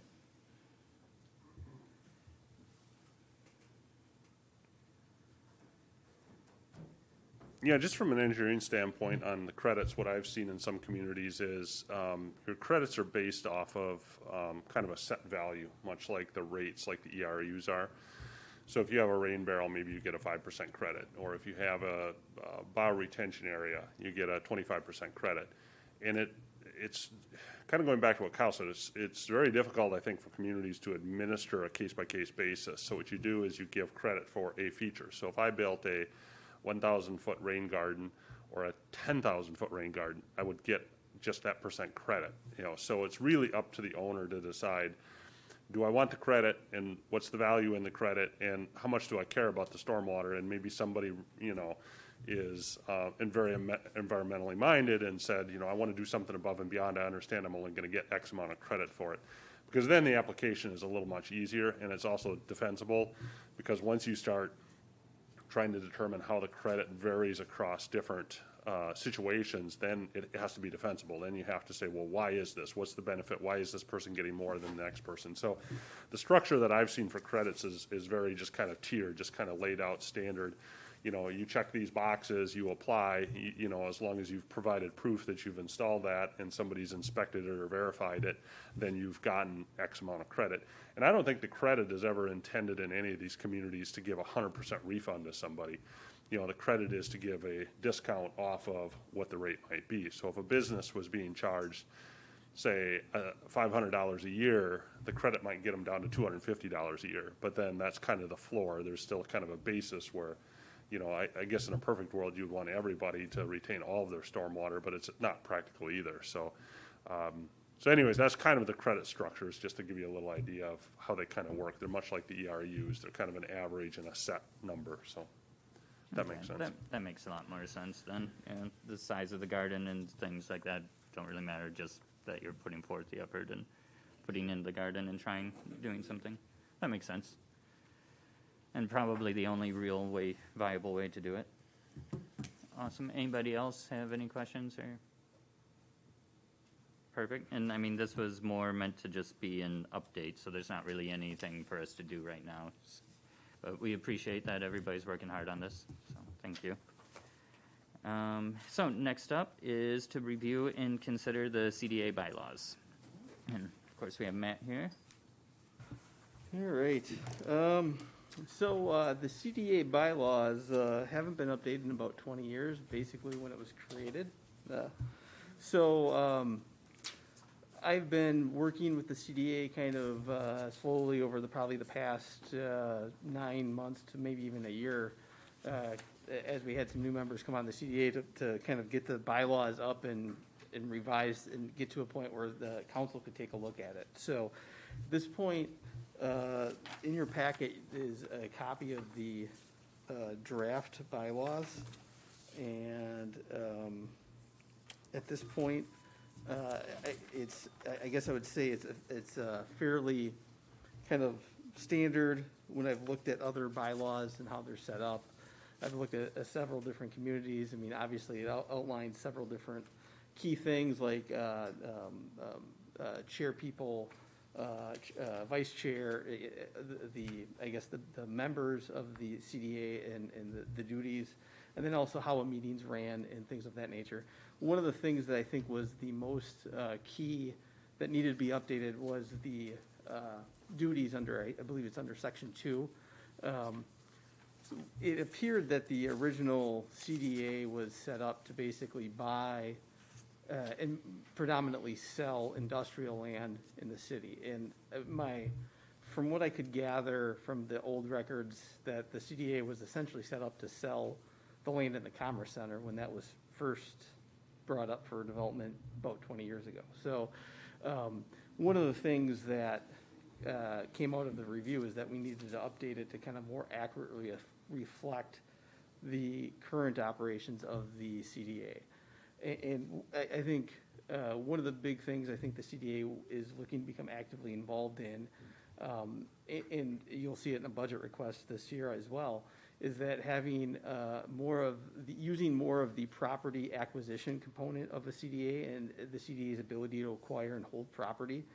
Yeah, just from an engineering standpoint on the credits, what I've seen in some communities is your credits are based off of kind of a set value, much like the rates, like the ERUs are. So if you have a rain barrel, maybe you get a 5% credit, or if you have a bioretention area, you get a 25% credit. And it's kind of going back to what Kyle said, it's very difficult, I think, for communities to administer a case-by-case basis. So what you do is you give credit for a feature. So if I built a 1,000-foot rain garden or a 10,000-foot rain garden, I would get just that % credit. So it's really up to the owner to decide, do I want the credit and what's the value in the credit and how much do I care about the stormwater? And maybe somebody, is very environmentally minded and said, I want to do something above and beyond. I understand I'm only going to get X amount of credit for it. Because then the application is a little much easier and it's also defensible because once you start trying to determine how the credit varies across different situations, then it has to be defensible. Then you have to say, well, why is this? What's the benefit? Why is this person getting more than the next person? So the structure that I've seen for credits is very just kind of tiered, just kind of laid out standard. You check these boxes, you apply, as long as you've provided proof that you've installed that and somebody's inspected it or verified it, then you've gotten X amount of credit. And I don't think the credit is ever intended in any of these communities to give 100% refund to somebody. The credit is to give a discount off of what the rate might be. So if a business was being charged, say, $500 a year, the credit might get them down to $250 a year. But then that's kind of the floor. There's still kind of a basis where, I guess in a perfect world, you'd want everybody to retain all of their stormwater, but it's not practical either. So anyways, that's kind of the credit structures, just to give you a little idea of how they kind of work. They're much like the ERUs. They're kind of an average and a set number. So that makes sense. That makes a lot more sense then. And the size of the garden and things like that don't really matter, just that you're putting forth the effort and putting in the garden and doing something. That makes sense. And probably the only real viable way to do it. Awesome. Anybody else have any questions or? Perfect. And I mean, this was more meant to just be an update, so there's not really anything for us to do right now. But we appreciate that everybody's working hard on this, so thank you. So next up is to review and consider the CDA bylaws. And of course, we have Matt here. All right. So the CDA bylaws haven't been updated in about 20 years, basically when it was created. I've been working with the CDA kind of slowly over probably the past 9 months to maybe even a year, as we had some new members come on the CDA to kind of get the bylaws up and revised and get to a point where the council could take a look at it. So at this point, in your packet is a copy of the draft bylaws, and at this point, I guess I would say it's a fairly kind of standard when I've looked at other bylaws and how they're set up. I've looked at several different communities. I mean, obviously, it outlines several different key things like chair people, vice chair, I guess the members of the CDA and the duties, and then also how a meetings ran and things of that nature. One of the things that I think was the most key that needed to be updated was the duties under, I believe it's under Section 2. It appeared that the original CDA was set up to basically buy and predominantly sell industrial land in the city. And from what I could gather from the old records, that the CDA was essentially set up to sell the land in the Commerce Center when that was first brought up for development about 20 years ago. So one of the things that came out of the review is that we needed to update it to kind of more accurately reflect the current operations of the CDA. And I think one of the big things I think the CDA is looking to become actively involved in, and you'll see it in a budget request this year as well, is that having using more of the property acquisition component of a CDA and the CDA's ability to acquire and hold property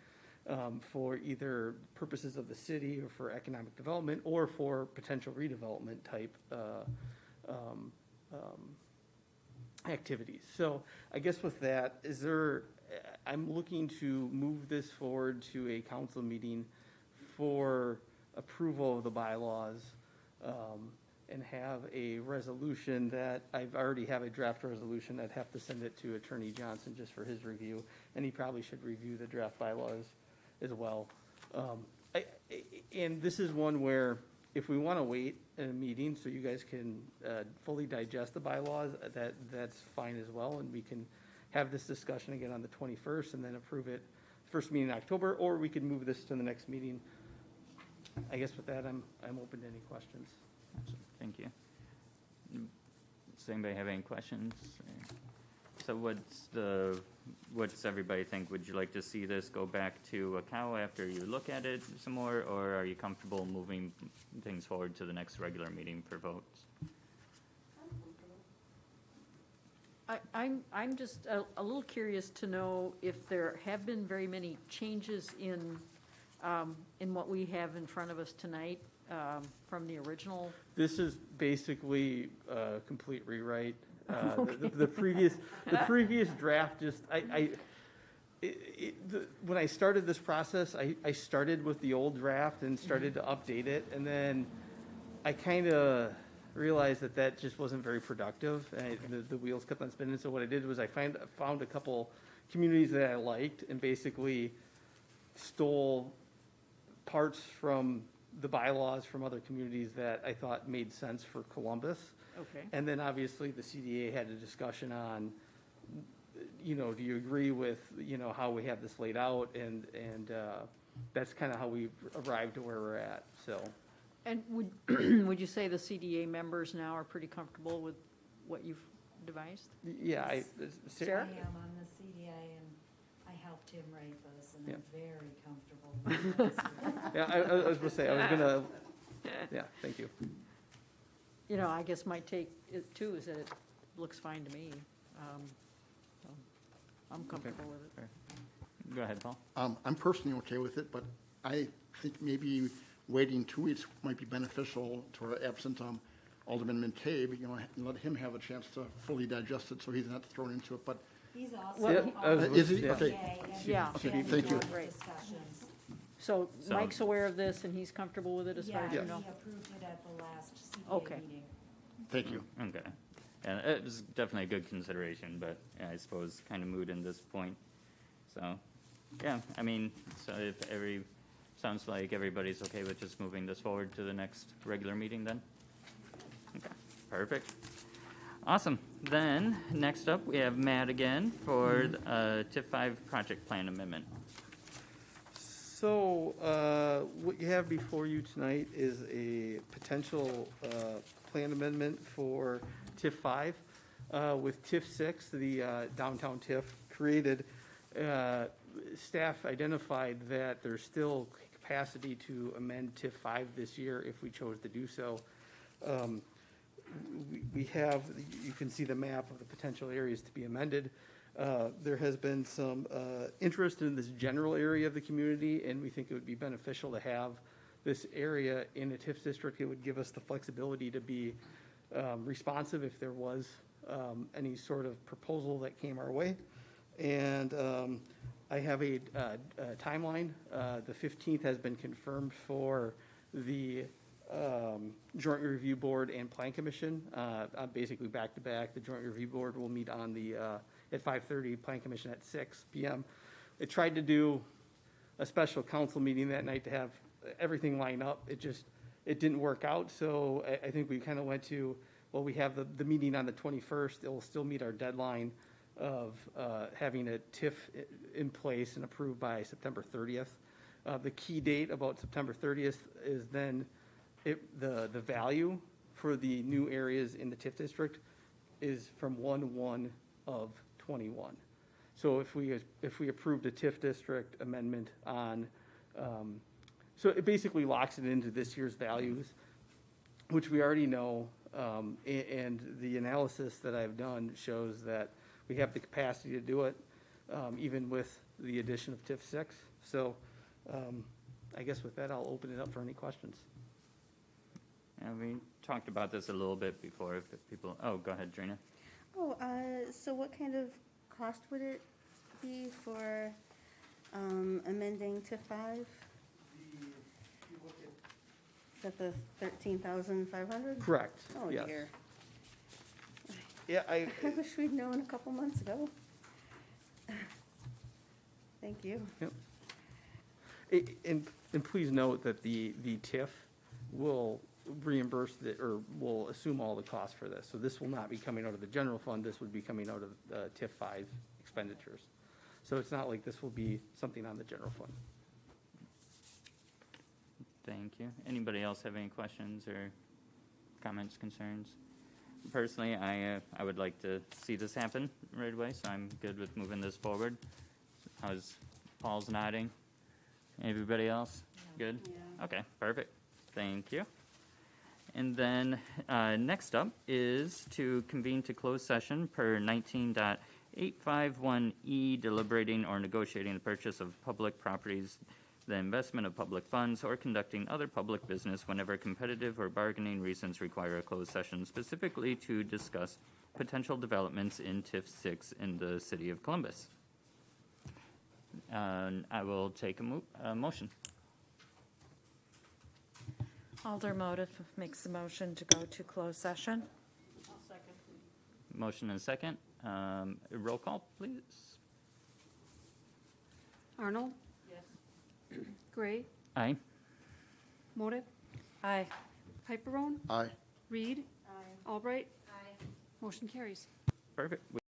for either purposes of the city or for economic development or for potential redevelopment type activities. So I guess with that, I'm looking to move this forward to a council meeting for approval of the bylaws and have a resolution that I've already have a draft resolution. I'd have to send it to Attorney Johnson just for his review, and he probably should review the draft bylaws as well. And this is one where if we want to wait in a meeting so you guys can fully digest the bylaws, that's fine as well, and we can have this discussion again on the 21st and then approve it first meeting in October, or we could move this to the next meeting. I guess with that, I'm open to any questions. Awesome. Thank you. Does anybody have any questions? So what's everybody think? Would you like to see this go back to a cow after you look at it some more, or are you comfortable moving things forward to the next regular meeting for votes? I'm just a little curious to know if there have been very many changes in what we have in front of us tonight from the original. This is basically a complete rewrite. The previous draft just, when I started this process, I started with the old draft and started to update it, and then I kind of realized that just wasn't very productive, and the wheels kept on spinning. So what I did was I found a couple communities that I liked and basically stole parts from the bylaws from other communities that I thought made sense for Columbus. Okay. And then obviously the CDA had a discussion on, do you agree with, how we have this laid out? And that's kind of how we arrived to where we're at, so. And would you say the CDA members now are pretty comfortable with what you've devised? Yeah, Sarah? I am on the CDA, and I helped him write this, and I'm very comfortable with this. Yeah, I was going to say, yeah, thank you. I guess my take too is that it looks fine to me. So I'm comfortable with it. Go ahead, Paul. I'm personally okay with it, but I think maybe waiting 2 weeks might be beneficial to our absent Alderman McCabe, and let him have a chance to fully digest it so he's not thrown into it, but. He's also Well, on the is he? CDA, Okay. and Yeah. we've Okay, been thank you. through discussions. So So- Mike's aware of this and he's comfortable with it as far as you Yeah, know? he approved it at the last Okay. CDA meeting. Thank you. Okay. And it was definitely a good consideration, but I suppose kind of moot in this point. So, yeah, I mean, so sounds like everybody's okay with just moving this forward to the next regular meeting then? Okay, perfect. Awesome. Then, next up, we have Matt again for TIF 5 project plan amendment. So, what you have before you tonight is a potential plan amendment for TIF 5. With TIF 6, the downtown TIF created, staff identified that there's still capacity to amend TIF 5 this year if we chose to do so. We have, you can see the map of the potential areas to be amended. There has been some interest in this general area of the community, and we think it would be beneficial to have this area in a TIF district. It would give us the flexibility to be responsive if there was any sort of proposal that came our way. And I have a timeline. The 15th has been confirmed for the Joint Review Board and Plan Commission. Basically back to back. The Joint Review Board will meet on the at 5:30, Plan Commission at 6 p.m. I tried to do a special council meeting that night to have everything line up. It didn't work out. So I think we kind of went to, well, we have the meeting on the 21st. It will still meet our deadline of having a TIF in place and approved by September 30th. The key date about September 30th is then the value for the new areas in the TIF district is from 1/1 of 21. So if we approved a TIF district amendment on, so it basically locks it into this year's values, which we already know, and the analysis that I've done shows that we have the capacity to do it, even with the addition of TIF 6. So I guess with that, I'll open it up for any questions. And we talked about this a little bit before, if people, oh, go ahead, Drina. Oh, so what kind of cost would it be for amending TIF 5? Is that the 13,500? Correct. Oh, yes. dear. Yeah, I wish we'd known a couple months ago. Thank you. Yep. And please note that the TIF will reimburse or will assume all the costs for this. So this will not be coming out of the general fund. This would be coming out of TIF 5 expenditures. So it's not like this will be something on the general fund. Thank you. Anybody else have any questions or comments, concerns? Personally, I would like to see this happen right away, so I'm good with moving this forward. How's Paul's nodding? Everybody else? Good? Yeah. Okay, perfect. Thank you. And then next up is to convene to close session per 19.851E, deliberating or negotiating the purchase of public properties, the investment of public funds, or conducting other public business whenever competitive or bargaining reasons require a closed session, specifically to discuss potential developments in TIF 6 in the city of Columbus. I will take a motion. Alder Motive makes the motion to go to closed session. Motion and second. Roll call, please. Arnold? Yes. Gray? Aye. Motive? Aye. Piperone? Aye. Reed? Aye. Albright? Aye. Motion carries. Perfect.